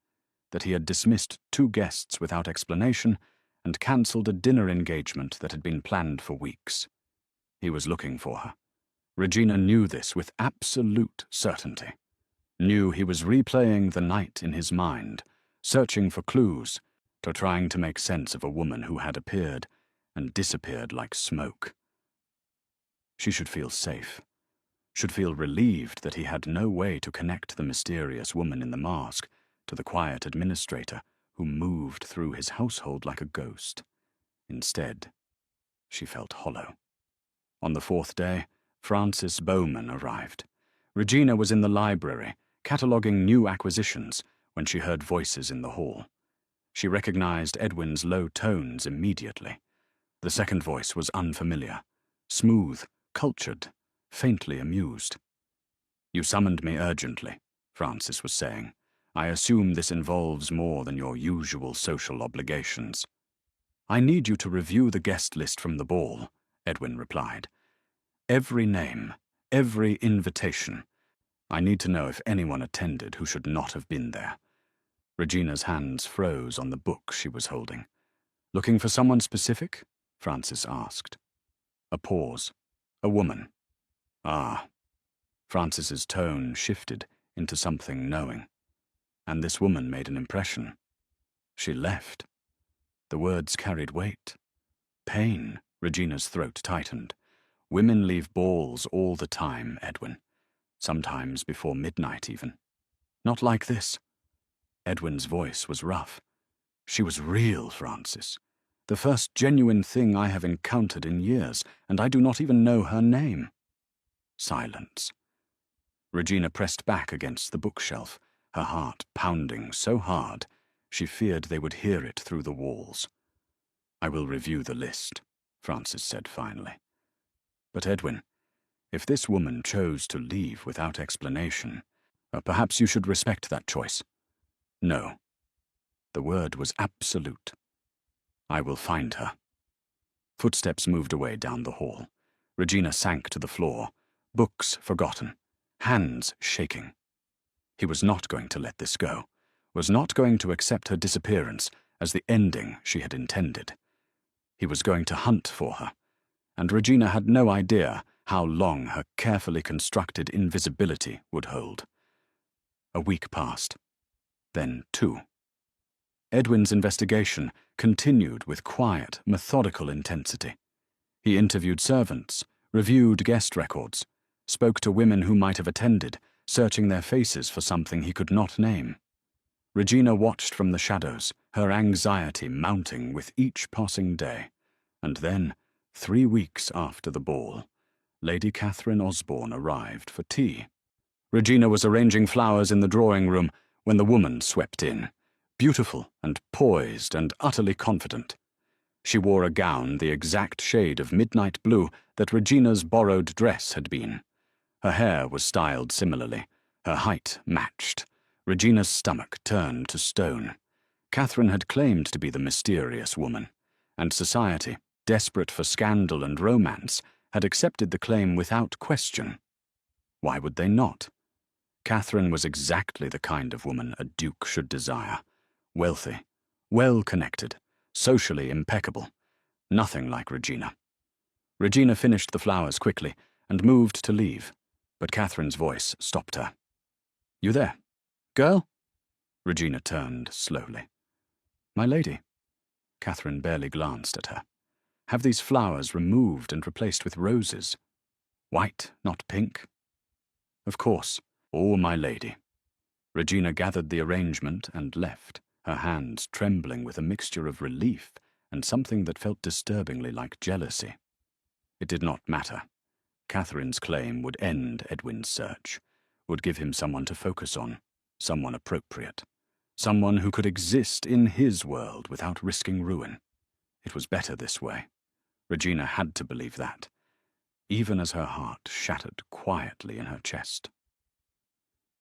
that he had dismissed 2 guests without explanation and cancelled a dinner engagement that had been planned for weeks. He was looking for her. Regina knew this with absolute certainty. Knew he was replaying the night in his mind, searching for clues, or trying to make sense of a woman who had appeared and disappeared like smoke. She should feel safe, should feel relieved that he had no way to connect the mysterious woman in the mask to the quiet administrator who moved through his household like a ghost. Instead, she felt hollow. On the 4th day, Francis Bowman arrived. Regina was in the library, cataloguing new acquisitions, when she heard voices in the hall. She recognized Edwin's low tones immediately. The second voice was unfamiliar, smooth, cultured, faintly amused. "You summoned me urgently," Francis was saying. "I assume this involves more than your usual social obligations." "I need you to review the guest list from the ball," Edwin replied. "Every name, every invitation. I need to know if anyone attended who should not have been there." Regina's hands froze on the book she was holding. "Looking for someone specific?" Francis asked. A pause. "A woman." "Ah." Francis's tone shifted into something knowing. "And this woman made an impression. She left." The words carried weight. Pain. Regina's throat tightened. "Women leave balls all the time, Edwin. Sometimes before midnight even. Not like this." Edwin's voice was rough. She was real, Francis. The first genuine thing I have encountered in years, and I do not even know her name. Silence. Regina pressed back against the bookshelf, her heart pounding so hard she feared they would hear it through the walls. I will review the list, Francis said finally. But Edwin, if this woman chose to leave without explanation, perhaps you should respect that choice. No. The word was absolute. I will find her. Footsteps moved away down the hall. Regina sank to the floor, books forgotten, hands shaking. He was not going to let this go, was not going to accept her disappearance as the ending she had intended. He was going to hunt for her, and Regina had no idea how long her carefully constructed invisibility would hold. A week passed, then 2. Edwin's investigation continued with quiet, methodical intensity. He interviewed servants, reviewed guest records, spoke to women who might have attended, searching their faces for something he could not name. Regina watched from the shadows, her anxiety mounting with each passing day. And then, 3 weeks after the ball, Lady Catherine Osborne arrived for tea. Regina was arranging flowers in the drawing room when the woman swept in, beautiful and poised and utterly confident. She wore a gown the exact shade of midnight blue that Regina's borrowed dress had been. Her hair was styled similarly, her height matched. Regina's stomach turned to stone. Catherine had claimed to be the mysterious woman, and society, desperate for scandal and romance, had accepted the claim without question. Why would they not? Catherine was exactly the kind of woman a duke should desire. Wealthy, well-connected, socially impeccable. Nothing like Regina. Regina finished the flowers quickly and moved to leave, but Catherine's voice stopped her. "You there? Girl?" Regina turned slowly. "My lady." Catherine barely glanced at her. "Have these flowers removed and replaced with roses. White, not pink." "Of course. Oh, my lady." Regina gathered the arrangement and left, her hands trembling with a mixture of relief and something that felt disturbingly like jealousy. It did not matter. Catherine's claim would end Edwin's search, would give him someone to focus on, someone appropriate, someone who could exist in his world without risking ruin. It was better this way. Regina had to believe that, even as her heart shattered quietly in her chest.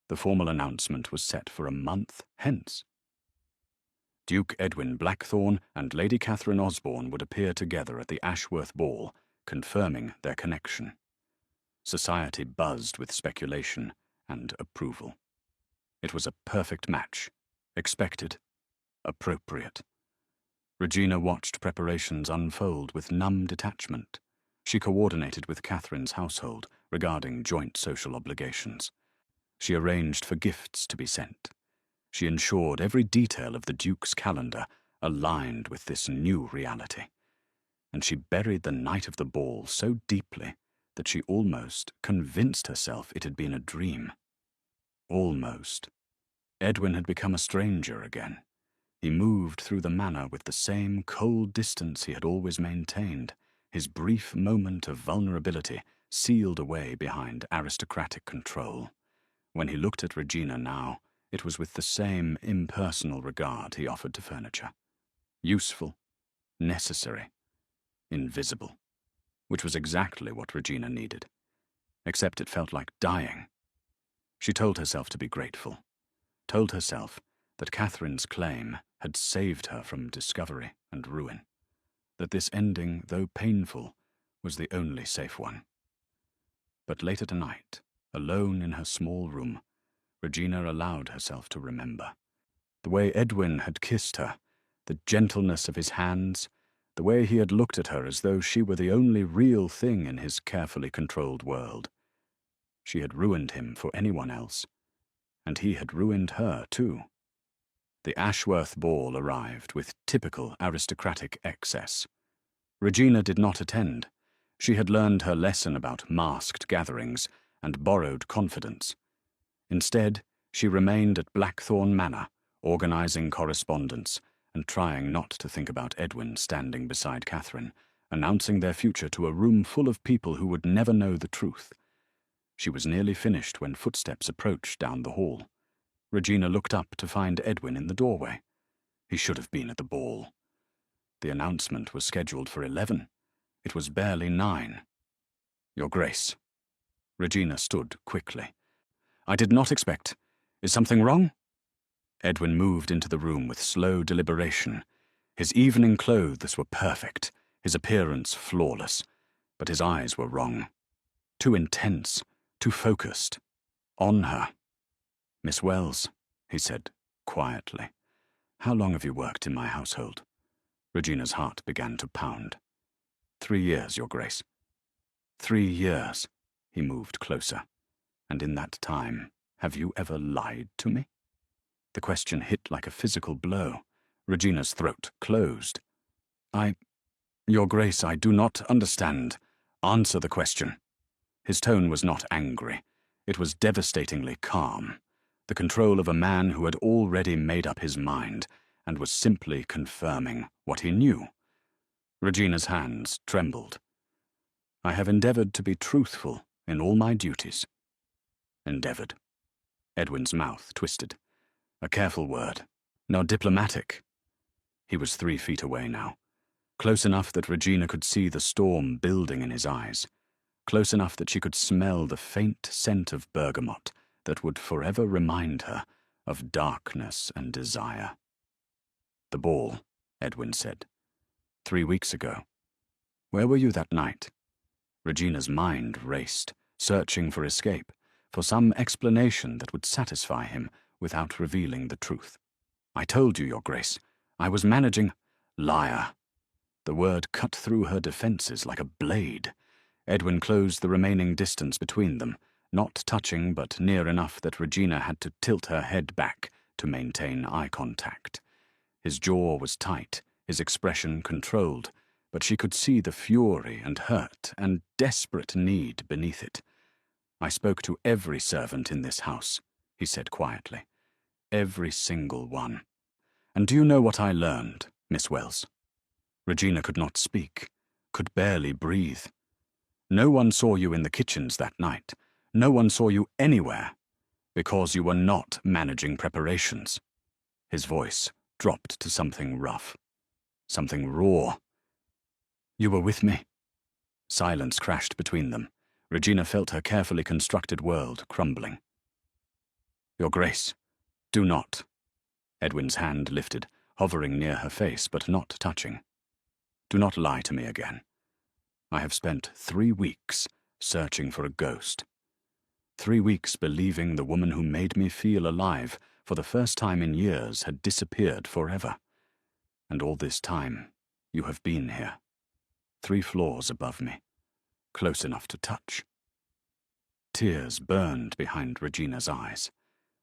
The formal announcement was set for a month hence. Duke Edwin Blackthorne and Lady Catherine Osborne would appear together at the Ashworth Ball, confirming their connection. Society buzzed with speculation and approval. It was a perfect match, expected, appropriate. Regina watched preparations unfold with numb detachment. She coordinated with Catherine's household regarding joint social obligations. She arranged for gifts to be sent. She ensured every detail of the Duke's calendar aligned with this new reality. And she buried the night of the ball so deeply that she almost convinced herself it had been a dream. Almost. Edwin had become a stranger again. He moved through the manor with the same cold distance he had always maintained, his brief moment of vulnerability sealed away behind aristocratic control. When he looked at Regina now, it was with the same impersonal regard he offered to furniture. Useful, necessary, invisible, which was exactly what Regina needed, except it felt like dying. She told herself to be grateful, told herself that Catherine's claim had saved her from discovery and ruin, that this ending, though painful, was the only safe one. But later tonight, alone in her small room, Regina allowed herself to remember. The way Edwin had kissed her, the gentleness of his hands, the way he had looked at her as though she were the only real thing in his carefully controlled world. She had ruined him for anyone else, and he had ruined her too. The Ashworth Ball arrived with typical aristocratic excess. Regina did not attend. She had learned her lesson about masked gatherings and borrowed confidence. Instead, she remained at Blackthorne Manor, organizing correspondence and trying not to think about Edwin standing beside Catherine, announcing their future to a room full of people who would never know the truth. She was nearly finished when footsteps approached down the hall. Regina looked up to find Edwin in the doorway. He should have been at the ball. The announcement was scheduled for 11. It was barely 9. "Your Grace." Regina stood quickly. "I did not expect. Is something wrong?" Edwin moved into the room with slow deliberation. His evening clothes were perfect, his appearance flawless, but his eyes were wrong. Too intense, too focused. On her. "Miss Wells," he said, quietly, "how long have you worked in my household?" Regina's heart began to pound. 3 years, Your Grace." 3 years. He moved closer. "And in that time, have you ever lied to me?" The question hit like a physical blow. Regina's throat closed. Your Grace, I do not understand. Answer the question." His tone was not angry. It was devastatingly calm. The control of a man who had already made up his mind and was simply confirming what he knew. Regina's hands trembled. "I have endeavored to be truthful in all my duties." Endeavored. Edwin's mouth twisted. A careful word. No, diplomatic. He was 3 feet away now. Close enough that Regina could see the storm building in his eyes. Close enough that she could smell the faint scent of bergamot that would forever remind her of darkness and desire. "The ball," Edwin said. 3 weeks ago. Where were you that night?" Regina's mind raced, searching for escape, for some explanation that would satisfy him without revealing the truth. "I told you, Your Grace. I was managing—" "Liar." The word cut through her defenses like a blade. Edwin closed the remaining distance between them, not touching but near enough that Regina had to tilt her head back to maintain eye contact. His jaw was tight, his expression controlled, but she could see the fury and hurt and desperate need beneath it. "I spoke to every servant in this house," he said quietly. "Every single one. And do you know what I learned, Miss Wells?" Regina could not speak, could barely breathe. "No one saw you in the kitchens that night. No one saw you anywhere, because you were not managing preparations." His voice dropped to something rough, something raw. "You were with me." Silence crashed between them. Regina felt her carefully constructed world crumbling. "Your Grace, do not." Edwin's hand lifted, hovering near her face but not touching. "Do not lie to me again. I have spent 3 weeks searching for a ghost. 3 weeks believing the woman who made me feel alive for the first time in years had disappeared forever. And all this time, you have been here. 3 floors above me, close enough to touch." Tears burned behind Regina's eyes.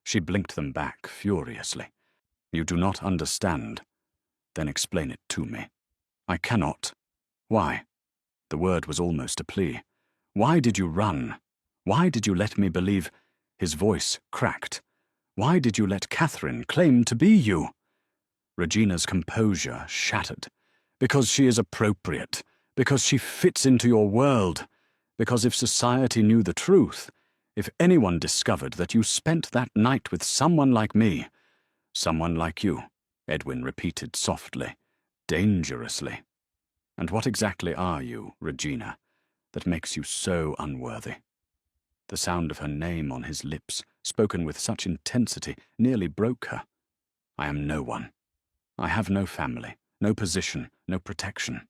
She blinked them back furiously. "You do not understand. Then explain it to me." "I cannot." "Why?" The word was almost a plea. "Why did you run? Why did you let me believe—" His voice cracked. "Why did you let Catherine claim to be you?" Regina's composure shattered. "Because she is appropriate. Because she fits into your world. Because if society knew the truth, if anyone discovered that you spent that night with someone like me—" "Someone like you," Edwin repeated softly, dangerously. "And what exactly are you, Regina, that makes you so unworthy?" The sound of her name on his lips, spoken with such intensity, nearly broke her. "I am no one. I have no family, no position, no protection.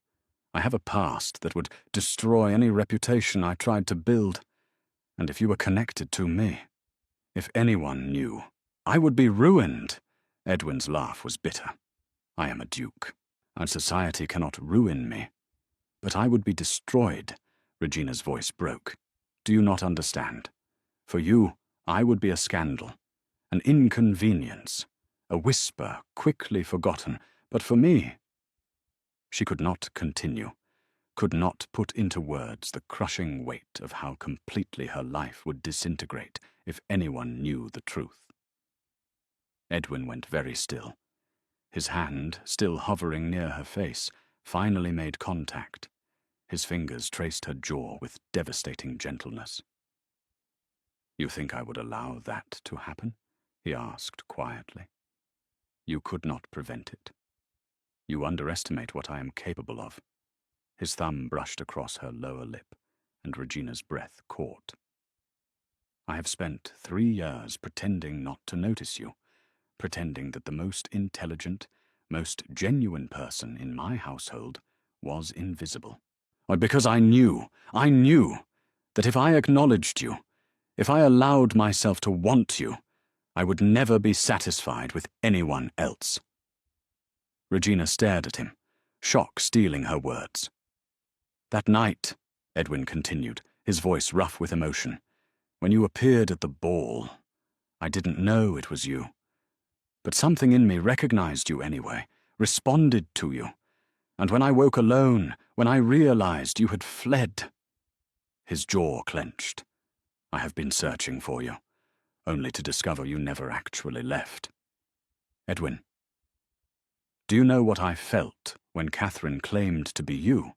I have a past that would destroy any reputation I tried to build. And if you were connected to me, if anyone knew, I would be ruined." Edwin's laugh was bitter. "I am a duke, and society cannot ruin me. But I would be destroyed." Regina's voice broke. "Do you not understand? For you, I would be a scandal, an inconvenience, a whisper quickly forgotten. But for me—" She could not continue, could not put into words the crushing weight of how completely her life would disintegrate if anyone knew the truth. Edwin went very still. His hand, still hovering near her face, finally made contact. His fingers traced her jaw with devastating gentleness. "You think I would allow that to happen?" he asked quietly. "You could not prevent it. You underestimate what I am capable of." His thumb brushed across her lower lip, and Regina's breath caught. "I have spent 3 years pretending not to notice you, pretending that the most intelligent, most genuine person in my household was invisible. Because I knew that if I acknowledged you, if I allowed myself to want you, I would never be satisfied with anyone else." Regina stared at him, shock stealing her words. "That night," Edwin continued, his voice rough with emotion, "when you appeared at the ball, I didn't know it was you. But something in me recognized you anyway, responded to you. And when I woke alone, when I realized you had fled..." His jaw clenched. "I have been searching for you, only to discover you never actually left. Edwin, do you know what I felt when Catherine claimed to be you?"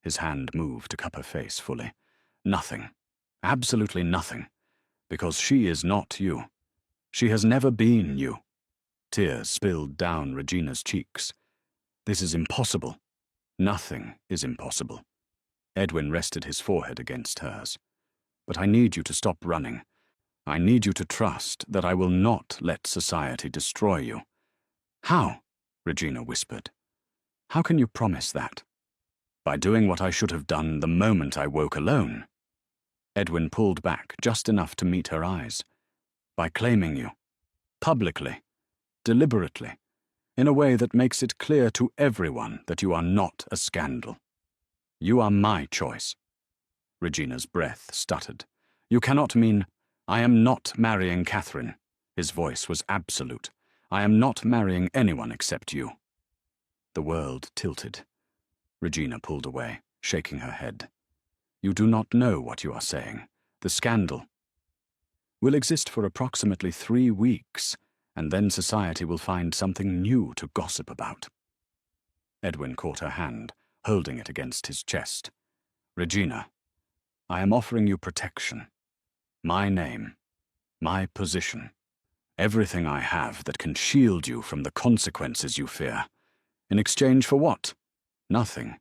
His hand moved to cup her face fully. "Nothing. Absolutely nothing. Because she is not you. She has never been you." Tears spilled down Regina's cheeks. "This is impossible." "Nothing is impossible." Edwin rested his forehead against hers. "But I need you to stop running. I need you to trust that I will not let society destroy you." "How?" Regina whispered. "How can you promise that?" "By doing what I should have done the moment I woke alone." Edwin pulled back just enough to meet her eyes. "By claiming you. Publicly. Deliberately. In a way that makes it clear to everyone that you are not a scandal. You are my choice." Regina's breath stuttered. "You cannot mean..." "I am not marrying Catherine." His voice was absolute. "I am not marrying anyone except you." The world tilted. Regina pulled away, shaking her head. "You do not know what you are saying. The scandal will exist for approximately 3 weeks, and then society will find something new to gossip about." Edwin caught her hand, holding it against his chest. "Regina, I am offering you protection. My name, my position, everything I have that can shield you from the consequences you fear. In exchange for what? Nothing."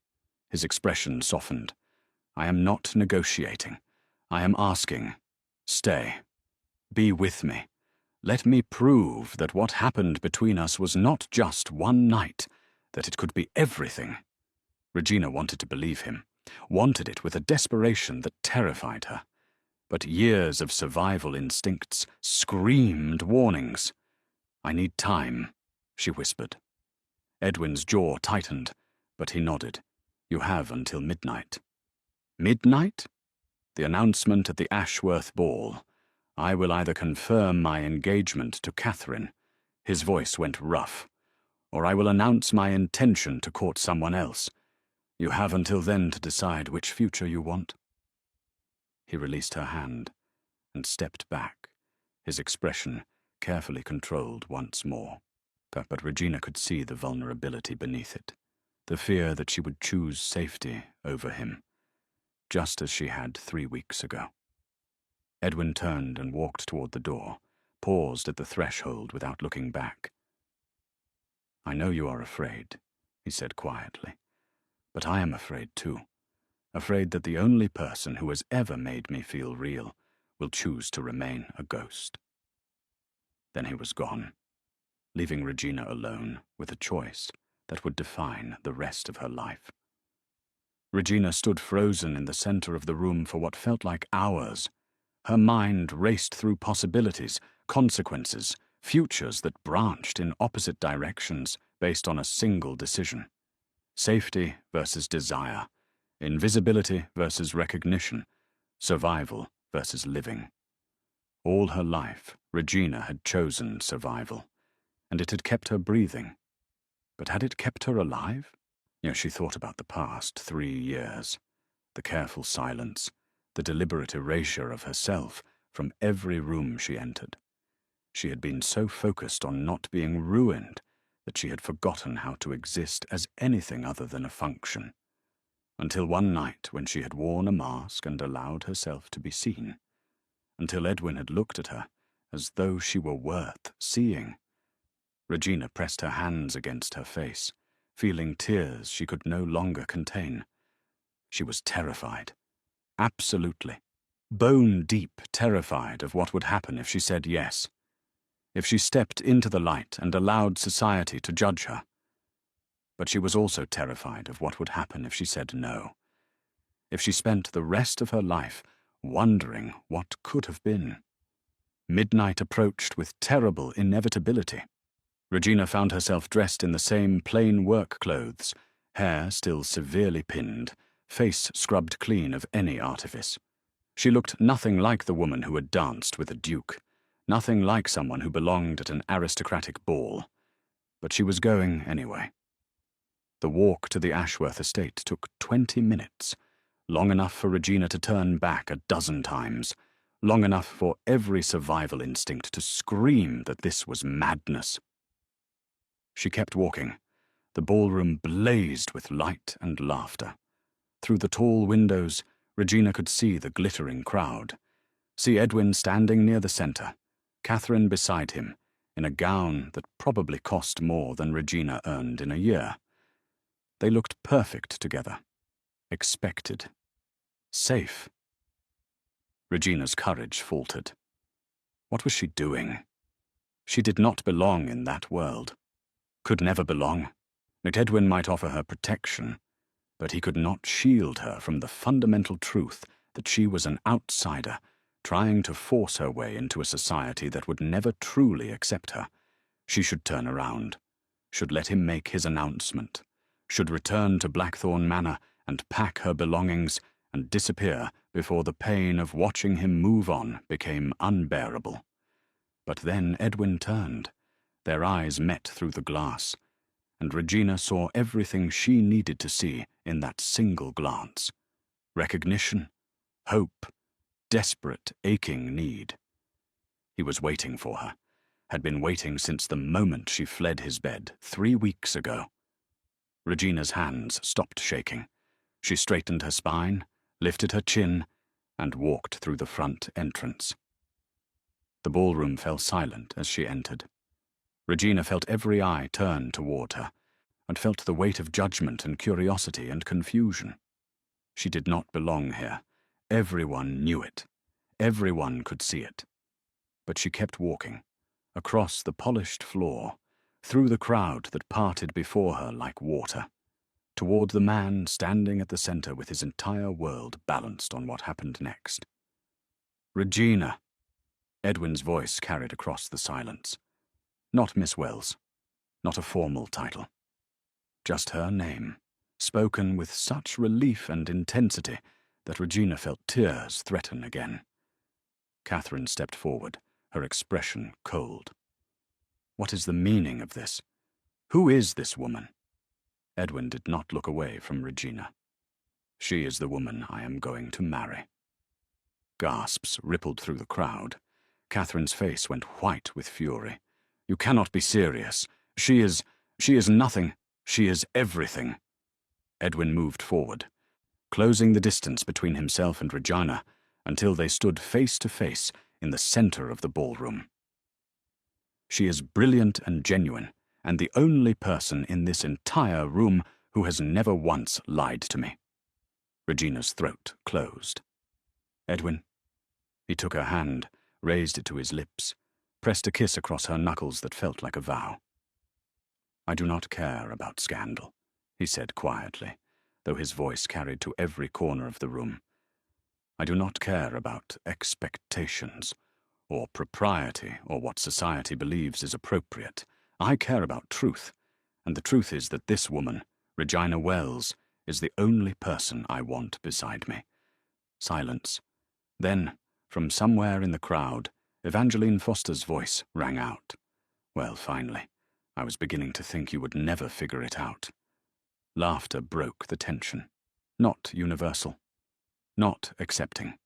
His expression softened. "I am not negotiating. I am asking, stay. Be with me. Let me prove that what happened between us was not just one night, that it could be everything." Regina wanted to believe him, wanted it with a desperation that terrified her. But years of survival instincts screamed warnings. "I need time," she whispered. Edwin's jaw tightened, but he nodded. "You have until midnight." "Midnight?" "The announcement at the Ashworth ball. I will either confirm my engagement to Catherine," his voice went rough, "or I will announce my intention to court someone else. You have until then to decide which future you want." He released her hand and stepped back, his expression carefully controlled once more. But Regina could see the vulnerability beneath it, the fear that she would choose safety over him, just as she had 3 weeks ago. Edwin turned and walked toward the door, paused at the threshold without looking back. "I know you are afraid," he said quietly, "but I am afraid too. Afraid that the only person who has ever made me feel real will choose to remain a ghost." Then he was gone, leaving Regina alone with a choice that would define the rest of her life. Regina stood frozen in the center of the room for what felt like hours. Her mind raced through possibilities, consequences, futures that branched in opposite directions based on a single decision. Safety versus desire, invisibility versus recognition, survival versus living. All her life, Regina had chosen survival, and it had kept her breathing. But had it kept her alive? She thought about the past 3 years, the careful silence, the deliberate erasure of herself from every room she entered. She had been so focused on not being ruined that she had forgotten how to exist as anything other than a function, until one night when she had worn a mask and allowed herself to be seen, until Edwin had looked at her as though she were worth seeing. Regina pressed her hands against her face, feeling tears she could no longer contain. She was terrified, absolutely, bone-deep terrified of what would happen if she said yes, if she stepped into the light and allowed society to judge her. But she was also terrified of what would happen if she said no, if she spent the rest of her life wondering what could have been. Midnight approached with terrible inevitability. Regina found herself dressed in the same plain work clothes, hair still severely pinned, face scrubbed clean of any artifice. She looked nothing like the woman who had danced with a duke, nothing like someone who belonged at an aristocratic ball. But she was going anyway. The walk to the Ashworth estate took 20 minutes, long enough for Regina to turn back a dozen times, long enough for every survival instinct to scream that this was madness. She kept walking. The ballroom blazed with light and laughter. Through the tall windows, Regina could see the glittering crowd, see Edwin standing near the centre, Catherine beside him, in a gown that probably cost more than Regina earned in a year. They looked perfect together, expected, safe. Regina's courage faltered. What was she doing? She did not belong in that world. Could never belong. That Edwin might offer her protection, but he could not shield her from the fundamental truth that she was an outsider, trying to force her way into a society that would never truly accept her. She should turn around, should let him make his announcement, should return to Blackthorn Manor and pack her belongings and disappear before the pain of watching him move on became unbearable. But then Edwin turned. Their eyes met through the glass, and Regina saw everything she needed to see in that single glance. Recognition, hope, desperate, aching need. He was waiting for her, had been waiting since the moment she fled his bed 3 weeks ago. Regina's hands stopped shaking. She straightened her spine, lifted her chin, and walked through the front entrance. The ballroom fell silent as she entered. Regina felt every eye turn toward her, and felt the weight of judgment and curiosity and confusion. She did not belong here. Everyone knew it. Everyone could see it. But she kept walking, across the polished floor, through the crowd that parted before her like water, toward the man standing at the center with his entire world balanced on what happened next. Regina! Edwin's voice carried across the silence. Not Miss Wells. Not a formal title. Just her name, spoken with such relief and intensity that Regina felt tears threaten again. Catherine stepped forward, her expression cold. What is the meaning of this? Who is this woman? Edwin did not look away from Regina. She is the woman I am going to marry. Gasps rippled through the crowd. Catherine's face went white with fury. You cannot be serious. She is nothing. She is everything. Edwin moved forward, closing the distance between himself and Regina until they stood face to face in the center of the ballroom. She is brilliant and genuine, and the only person in this entire room who has never once lied to me. Regina's throat closed. Edwin. He took her hand, raised it to his lips, pressed a kiss across her knuckles that felt like a vow. I do not care about scandal, he said quietly, though his voice carried to every corner of the room. I do not care about expectations, or propriety, or what society believes is appropriate. I care about truth, and the truth is that this woman, Regina Wells, is the only person I want beside me. Silence. Then, from somewhere in the crowd, Evangeline Foster's voice rang out. Well, finally. I was beginning to think you would never figure it out. Laughter broke the tension. Not universal. Not accepting.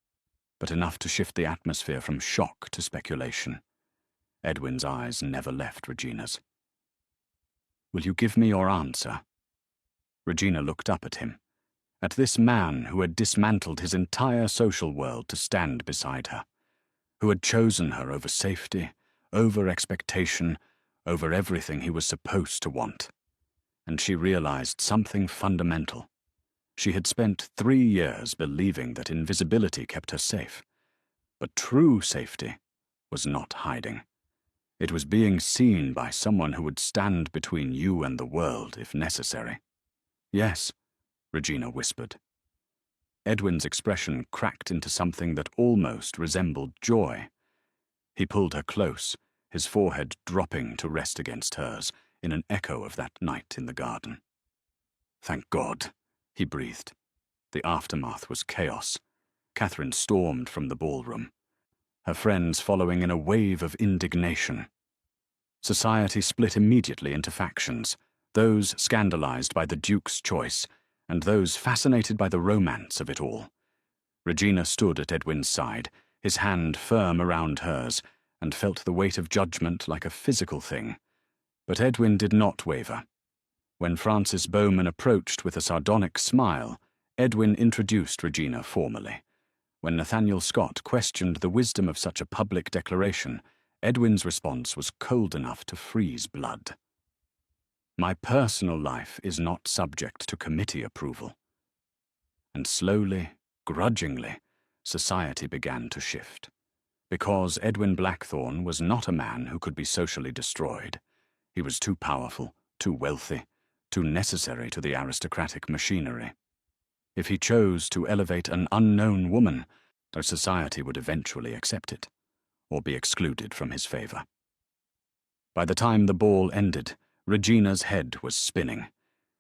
But enough to shift the atmosphere from shock to speculation. Edwin's eyes never left Regina's. Will you give me your answer?" Regina looked up at him, at this man who had dismantled his entire social world to stand beside her, who had chosen her over safety, over expectation, over everything he was supposed to want. And she realized something fundamental. She had spent 3 years believing that invisibility kept her safe. But true safety was not hiding. It was being seen by someone who would stand between you and the world if necessary. "Yes," Regina whispered. Edwin's expression cracked into something that almost resembled joy. He pulled her close, his forehead dropping to rest against hers in an echo of that night in the garden. "Thank God," he breathed. The aftermath was chaos. Catherine stormed from the ballroom, her friends following in a wave of indignation. Society split immediately into factions, those scandalized by the Duke's choice, and those fascinated by the romance of it all. Regina stood at Edwin's side, his hand firm around hers, and felt the weight of judgment like a physical thing. But Edwin did not waver. When Francis Bowman approached with a sardonic smile, Edwin introduced Regina formally. When Nathaniel Scott questioned the wisdom of such a public declaration, Edwin's response was cold enough to freeze blood. "My personal life is not subject to committee approval." And slowly, grudgingly, society began to shift. Because Edwin Blackthorne was not a man who could be socially destroyed. He was too powerful, too wealthy, too necessary to the aristocratic machinery. If he chose to elevate an unknown woman, their society would eventually accept it, or be excluded from his favor. By the time the ball ended, Regina's head was spinning.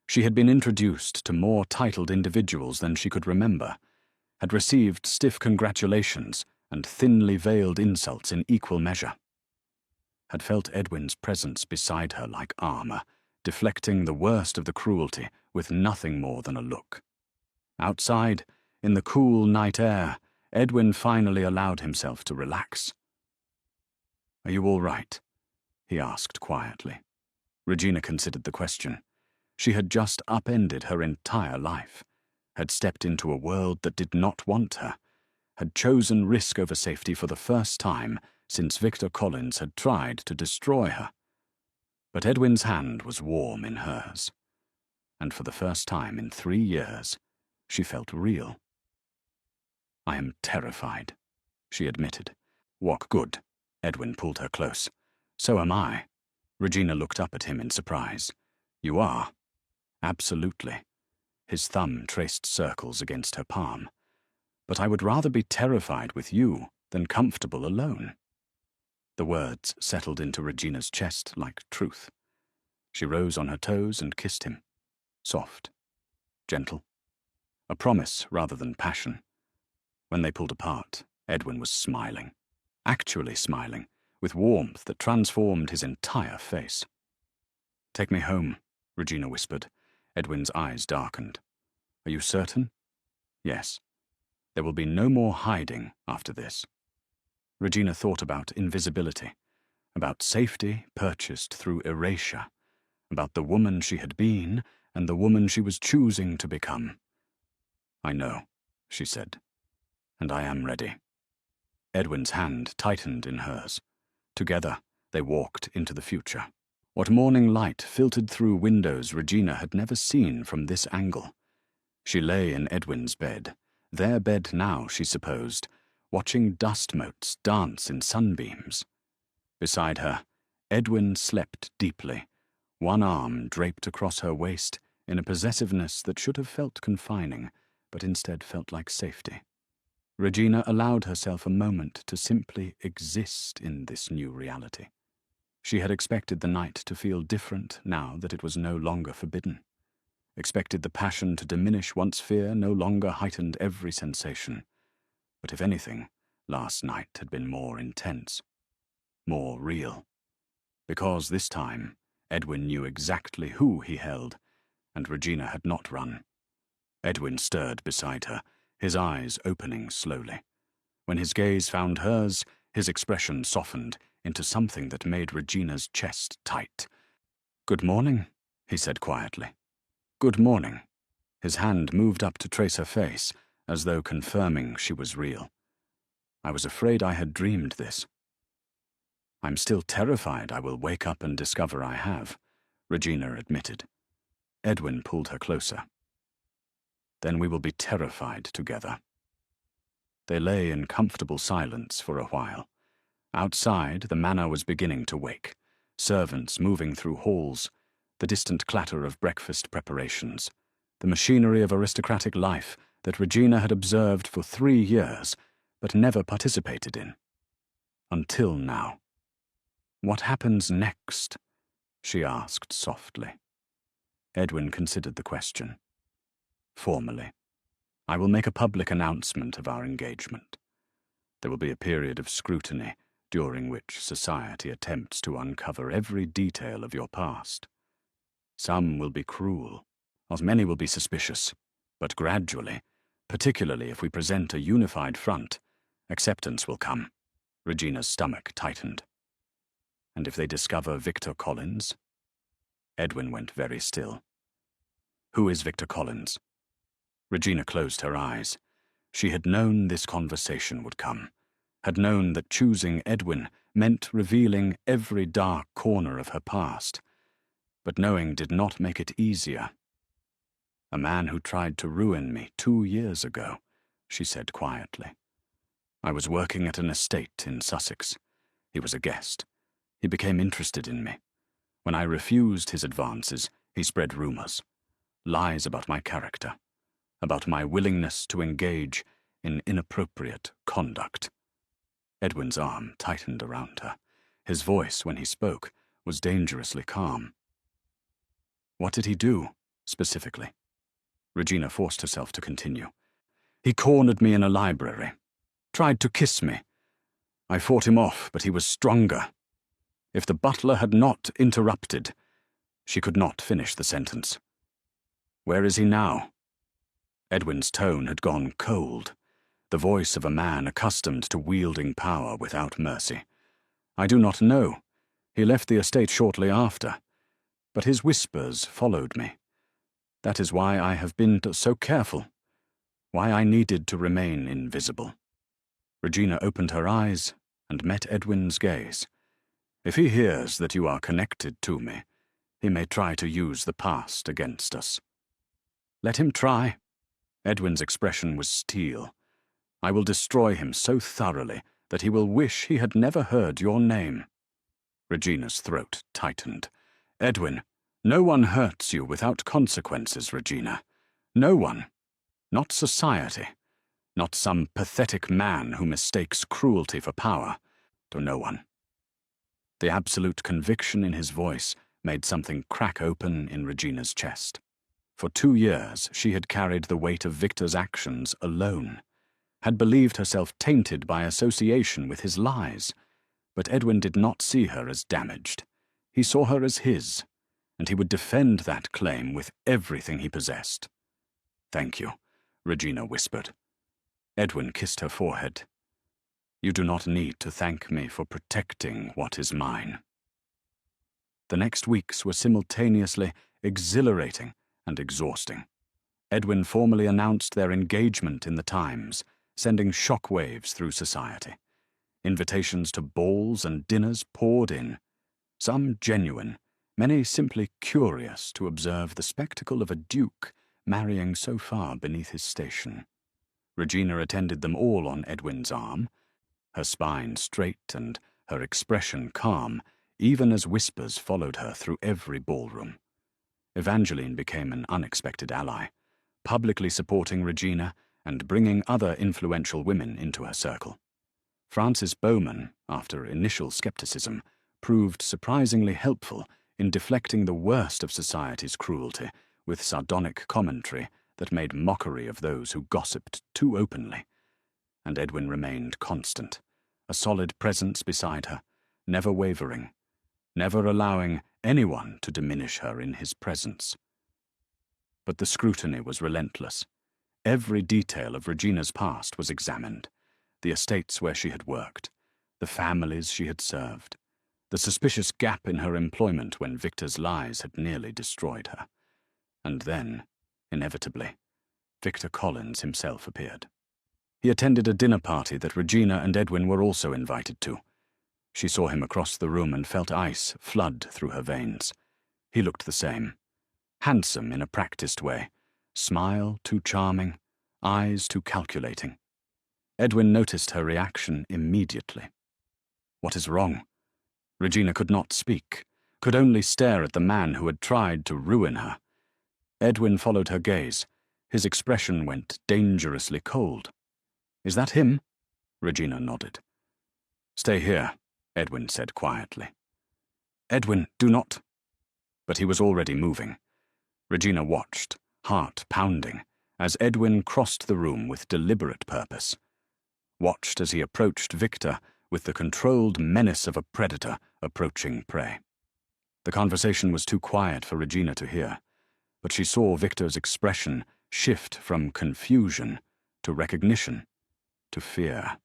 She had been introduced to more titled individuals than she could remember, had received stiff congratulations and thinly veiled insults in equal measure, had felt Edwin's presence beside her like armor, deflecting the worst of the cruelty with nothing more than a look. Outside, in the cool night air, Edwin finally allowed himself to relax. "Are you all right?" he asked quietly. Regina considered the question. She had just upended her entire life, had stepped into a world that did not want her, had chosen risk over safety for the first time since Victor Collins had tried to destroy her. But Edwin's hand was warm in hers, and for the first time in 3 years, she felt real. "I am terrified," she admitted. "What good?" Edwin pulled her close. "So am I." Regina looked up at him in surprise. "You are?" "Absolutely." His thumb traced circles against her palm. "But I would rather be terrified with you than comfortable alone." The words settled into Regina's chest like truth. She rose on her toes and kissed him. Soft, gentle. A promise rather than passion. When they pulled apart, Edwin was smiling. Actually smiling, with warmth that transformed his entire face. "Take me home," Regina whispered. Edwin's eyes darkened. "Are you certain?" "Yes. There will be no more hiding after this." Regina thought about invisibility, about safety purchased through erasure, about the woman she had been and the woman she was choosing to become. "I know," she said, "and I am ready." Edwin's hand tightened in hers. Together, they walked into the future. What morning light filtered through windows Regina had never seen from this angle. She lay in Edwin's bed, their bed now, she supposed, watching dust motes dance in sunbeams. Beside her, Edwin slept deeply, one arm draped across her waist in a possessiveness that should have felt confining, but instead felt like safety. Regina allowed herself a moment to simply exist in this new reality. She had expected the night to feel different now that it was no longer forbidden. Expected the passion to diminish once fear no longer heightened every sensation. But if anything, last night had been more intense, more real. Because this time, Edwin knew exactly who he held, and Regina had not run. Edwin stirred beside her, his eyes opening slowly. When his gaze found hers, his expression softened into something that made Regina's chest tight. "Good morning," he said quietly. Good morning. His hand moved up to trace her face, as though confirming she was real. I was afraid I had dreamed this. I'm still terrified I will wake up and discover I have, Regina admitted. Edwin pulled her closer. Then we will be terrified together. They lay in comfortable silence for a while. Outside, the manor was beginning to wake, servants moving through halls, the distant clatter of breakfast preparations, the machinery of aristocratic life that Regina had observed for 3 years, but never participated in. Until now. What happens next? She asked softly. Edwin considered the question. Formally, I will make a public announcement of our engagement. There will be a period of scrutiny during which society attempts to uncover every detail of your past. Some will be cruel, as many will be suspicious, but gradually, particularly if we present a unified front, acceptance will come. Regina's stomach tightened. And if they discover Victor Collins? Edwin went very still. Who is Victor Collins? Regina closed her eyes. She had known this conversation would come, had known that choosing Edwin meant revealing every dark corner of her past, but knowing did not make it easier. A man who tried to ruin me 2 years ago, she said quietly. I was working at an estate in Sussex. He was a guest. He became interested in me. When I refused his advances, he spread rumors, lies about my character, about my willingness to engage in inappropriate conduct. Edwin's arm tightened around her. His voice, when he spoke, was dangerously calm. What did he do, specifically? Regina forced herself to continue. He cornered me in a library, tried to kiss me. I fought him off, but he was stronger. If the butler had not interrupted, she could not finish the sentence. Where is he now? Edwin's tone had gone cold, the voice of a man accustomed to wielding power without mercy. I do not know. He left the estate shortly after, but his whispers followed me. That is why I have been so careful, why I needed to remain invisible. Regina opened her eyes and met Edwin's gaze. If he hears that you are connected to me, he may try to use the past against us. Let him try. Edwin's expression was steel. I will destroy him so thoroughly that he will wish he had never heard your name. Regina's throat tightened. Edwin, no one hurts you without consequences, Regina. No one. Not society. Not some pathetic man who mistakes cruelty for power. To no one. The absolute conviction in his voice made something crack open in Regina's chest. For 2 years, she had carried the weight of Victor's actions alone, had believed herself tainted by association with his lies. But Edwin did not see her as damaged. He saw her as his, and he would defend that claim with everything he possessed. Thank you, Regina whispered. Edwin kissed her forehead. You do not need to thank me for protecting what is mine. The next weeks were simultaneously exhilarating and exhausting. Edwin formally announced their engagement in the Times, sending shockwaves through society. Invitations to balls and dinners poured in, some genuine, many simply curious to observe the spectacle of a duke marrying so far beneath his station. Regina attended them all on Edwin's arm, her spine straight and her expression calm, even as whispers followed her through every ballroom. Evangeline became an unexpected ally, publicly supporting Regina and bringing other influential women into her circle. Frances Bowman, after initial skepticism, proved surprisingly helpful in deflecting the worst of society's cruelty with sardonic commentary that made mockery of those who gossiped too openly. And Edwin remained constant, a solid presence beside her, never wavering, never allowing anyone to diminish her in his presence. But the scrutiny was relentless. Every detail of Regina's past was examined, the estates where she had worked, the families she had served, the suspicious gap in her employment when Victor's lies had nearly destroyed her. And then, inevitably, Victor Collins himself appeared. He attended a dinner party that Regina and Edwin were also invited to. She saw him across the room and felt ice flood through her veins. He looked the same. Handsome in a practiced way. Smile too charming, eyes too calculating. Edwin noticed her reaction immediately. What is wrong? Regina could not speak, could only stare at the man who had tried to ruin her. Edwin followed her gaze. His expression went dangerously cold. Is that him? Regina nodded. Stay here, Edwin said quietly. Edwin, do not. But he was already moving. Regina watched, heart pounding, as Edwin crossed the room with deliberate purpose. Watched as he approached Victor with the controlled menace of a predator approaching prey. The conversation was too quiet for Regina to hear, but she saw Victor's expression shift from confusion to recognition to fear,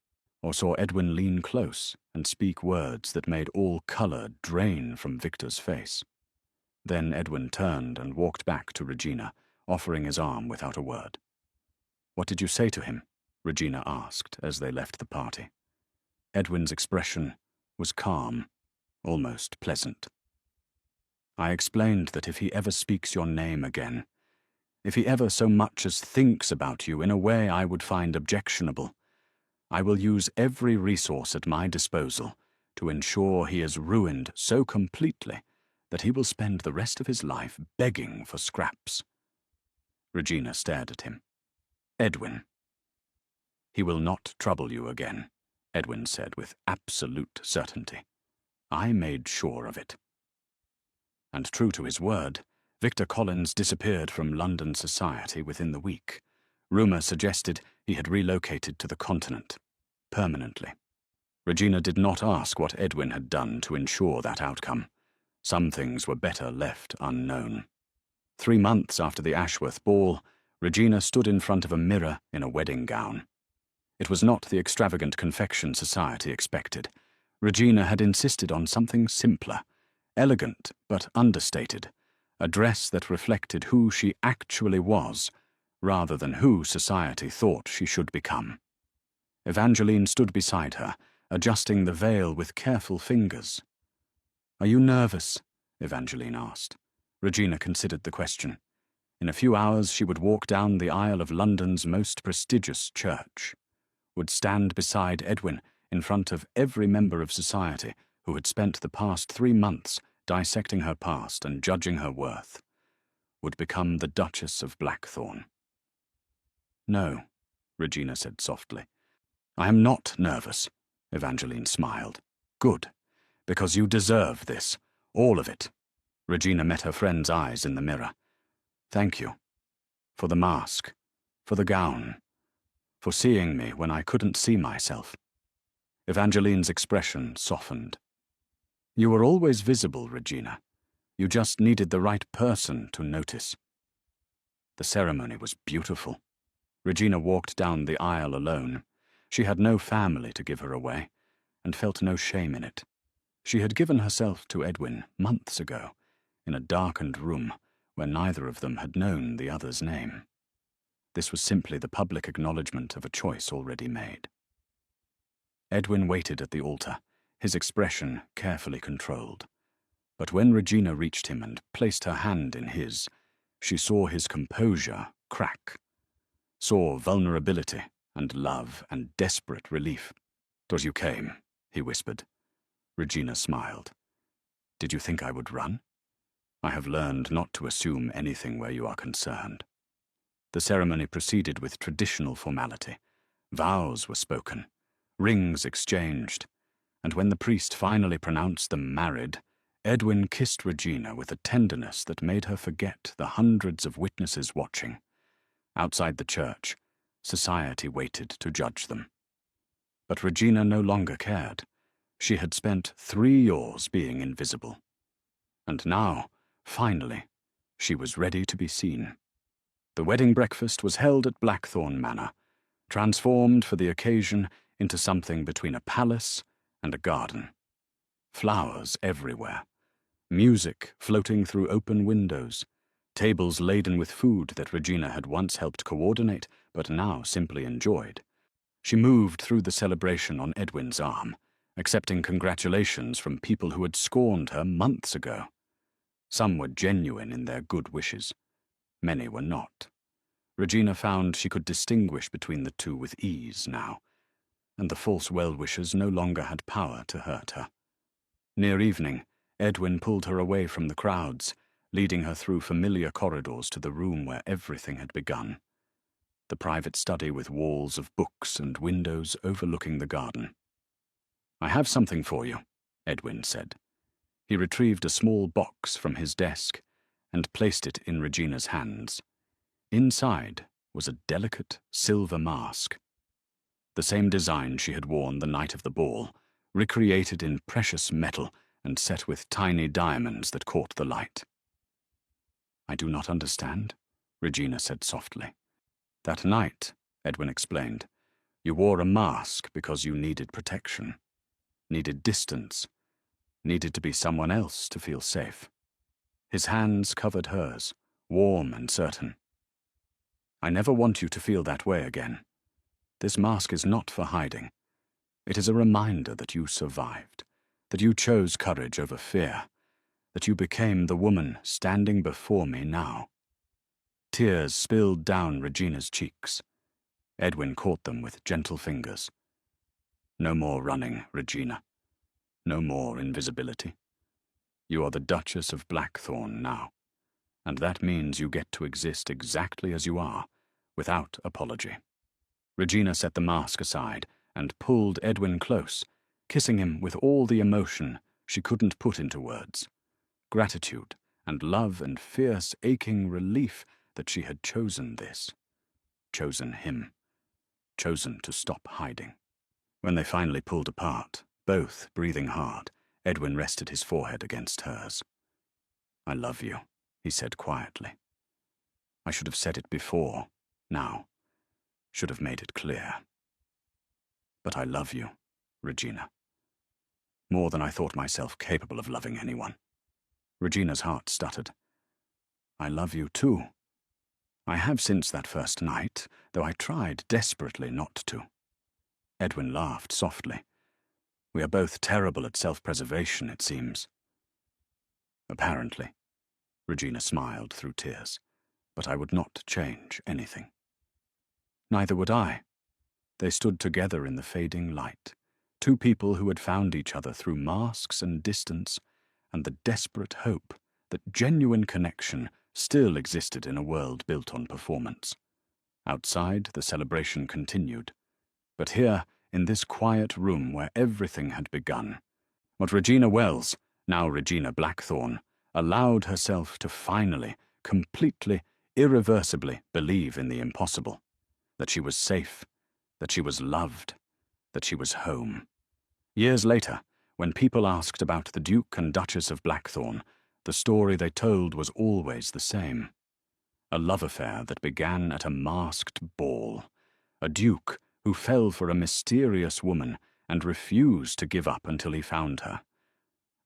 or saw Edwin lean close and speak words that made all color drain from Victor's face. Then Edwin turned and walked back to Regina, offering his arm without a word. What did you say to him? Regina asked as they left the party. Edwin's expression was calm, almost pleasant. I explained that if he ever speaks your name again, if he ever so much as thinks about you in a way I would find objectionable, I will use every resource at my disposal to ensure he is ruined so completely that he will spend the rest of his life begging for scraps. Regina stared at him. Edwin. He will not trouble you again, Edwin said with absolute certainty. I made sure of it. And true to his word, Victor Collins disappeared from London society within the week. Rumour suggested he had relocated to the continent, permanently. Regina did not ask what Edwin had done to ensure that outcome. Some things were better left unknown. 3 months after the Ashworth ball, Regina stood in front of a mirror in a wedding gown. It was not the extravagant confection society expected. Regina had insisted on something simpler, elegant but understated, a dress that reflected who she actually was, rather than who society thought she should become. Evangeline stood beside her, adjusting the veil with careful fingers. Are you nervous? Evangeline asked. Regina considered the question. In a few hours she would walk down the aisle of London's most prestigious church, would stand beside Edwin in front of every member of society who had spent the past 3 months dissecting her past and judging her worth, would become the Duchess of Blackthorn. No, Regina said softly. I am not nervous, Evangeline smiled. Good, because you deserve this, all of it. Regina met her friend's eyes in the mirror. Thank you. For the mask, for the gown, for seeing me when I couldn't see myself. Evangeline's expression softened. You were always visible, Regina. You just needed the right person to notice. The ceremony was beautiful. Regina walked down the aisle alone. She had no family to give her away, and felt no shame in it. She had given herself to Edwin months ago, in a darkened room where neither of them had known the other's name. This was simply the public acknowledgement of a choice already made. Edwin waited at the altar, his expression carefully controlled. But when Regina reached him and placed her hand in his, she saw his composure crack, saw vulnerability and love and desperate relief. "'Twas you came," he whispered. Regina smiled. "Did you think I would run? I have learned not to assume anything where you are concerned." The ceremony proceeded with traditional formality. Vows were spoken, rings exchanged, and when the priest finally pronounced them married, Edwin kissed Regina with a tenderness that made her forget the hundreds of witnesses watching. Outside the church, society waited to judge them. But Regina no longer cared. She had spent 3 years being invisible. And now, finally, she was ready to be seen. The wedding breakfast was held at Blackthorn Manor, transformed for the occasion into something between a palace and a garden. flowers everywhere, music floating through open windows, tables laden with food that Regina had once helped coordinate but now simply enjoyed. She moved through the celebration on Edwin's arm, accepting congratulations from people who had scorned her months ago. Some were genuine in their good wishes. Many were not. Regina found she could distinguish between the two with ease now, and the false well-wishers no longer had power to hurt her. Near evening, Edwin pulled her away from the crowds, leading her through familiar corridors to the room where everything had begun. The private study with walls of books and windows overlooking the garden. "I have something for you," Edwin said. He retrieved a small box from his desk and placed it in Regina's hands. Inside was a delicate silver mask. The same design she had worn the night of the ball, recreated in precious metal and set with tiny diamonds that caught the light. "I do not understand," Regina said softly. "That night," Edwin explained, "you wore a mask because you needed protection, needed distance, needed to be someone else to feel safe." His hands covered hers, warm and certain. "I never want you to feel that way again. This mask is not for hiding. It is a reminder that you survived, that you chose courage over fear, that you became the woman standing before me now." Tears spilled down Regina's cheeks. Edwin caught them with gentle fingers. "No more running, Regina. No more invisibility. You are the Duchess of Blackthorn now, and that means you get to exist exactly as you are, without apology." Regina set the mask aside and pulled Edwin close, kissing him with all the emotion she couldn't put into words. Gratitude and love and fierce, aching relief that she had chosen this. Chosen him. Chosen to stop hiding. When they finally pulled apart, both breathing hard, Edwin rested his forehead against hers. "I love you," he said quietly. "I should have said it before, now. Should have made it clear. But I love you, Regina. More than I thought myself capable of loving anyone." Regina's heart stuttered. "I love you too. I have since that first night, though I tried desperately not to." Edwin laughed softly. "We are both terrible at self-preservation, it seems." "Apparently." Regina smiled through tears. "But I would not change anything." Neither would I. They stood together in the fading light, two people who had found each other through masks and distance, and the desperate hope that genuine connection still existed in a world built on performance. Outside, the celebration continued. But here, in this quiet room where everything had begun, what Regina Wells, now Regina Blackthorn, allowed herself to finally, completely, irreversibly believe in the impossible. That she was safe, that she was loved, that she was home. Years later, when people asked about the Duke and Duchess of Blackthorn, the story they told was always the same. A love affair that began at a masked ball. A duke who fell for a mysterious woman and refused to give up until he found her.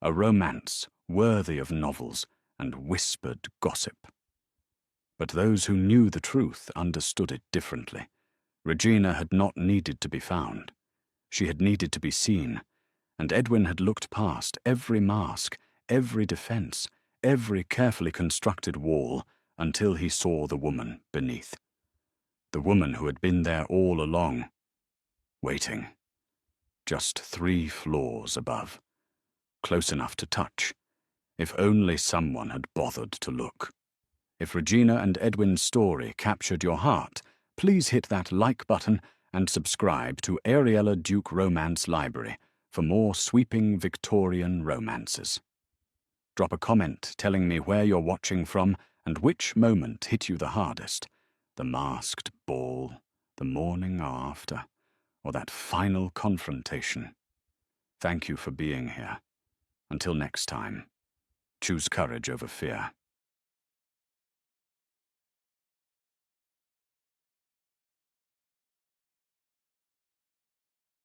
A romance worthy of novels and whispered gossip. But those who knew the truth understood it differently. Regina had not needed to be found. She had needed to be seen, and Edwin had looked past every mask, every defense, every carefully constructed wall, until he saw the woman beneath. The woman who had been there all along, waiting. Just 3 floors above. Close enough to touch. If only someone had bothered to look. If Regina and Edwin's story captured your heart, please hit that like button and subscribe to Ariella Duke Romance Library for more sweeping Victorian romances. Drop a comment telling me where you're watching from and which moment hit you the hardest. The masked ball, the morning after, or that final confrontation. Thank you for being here. Until next time, choose courage over fear.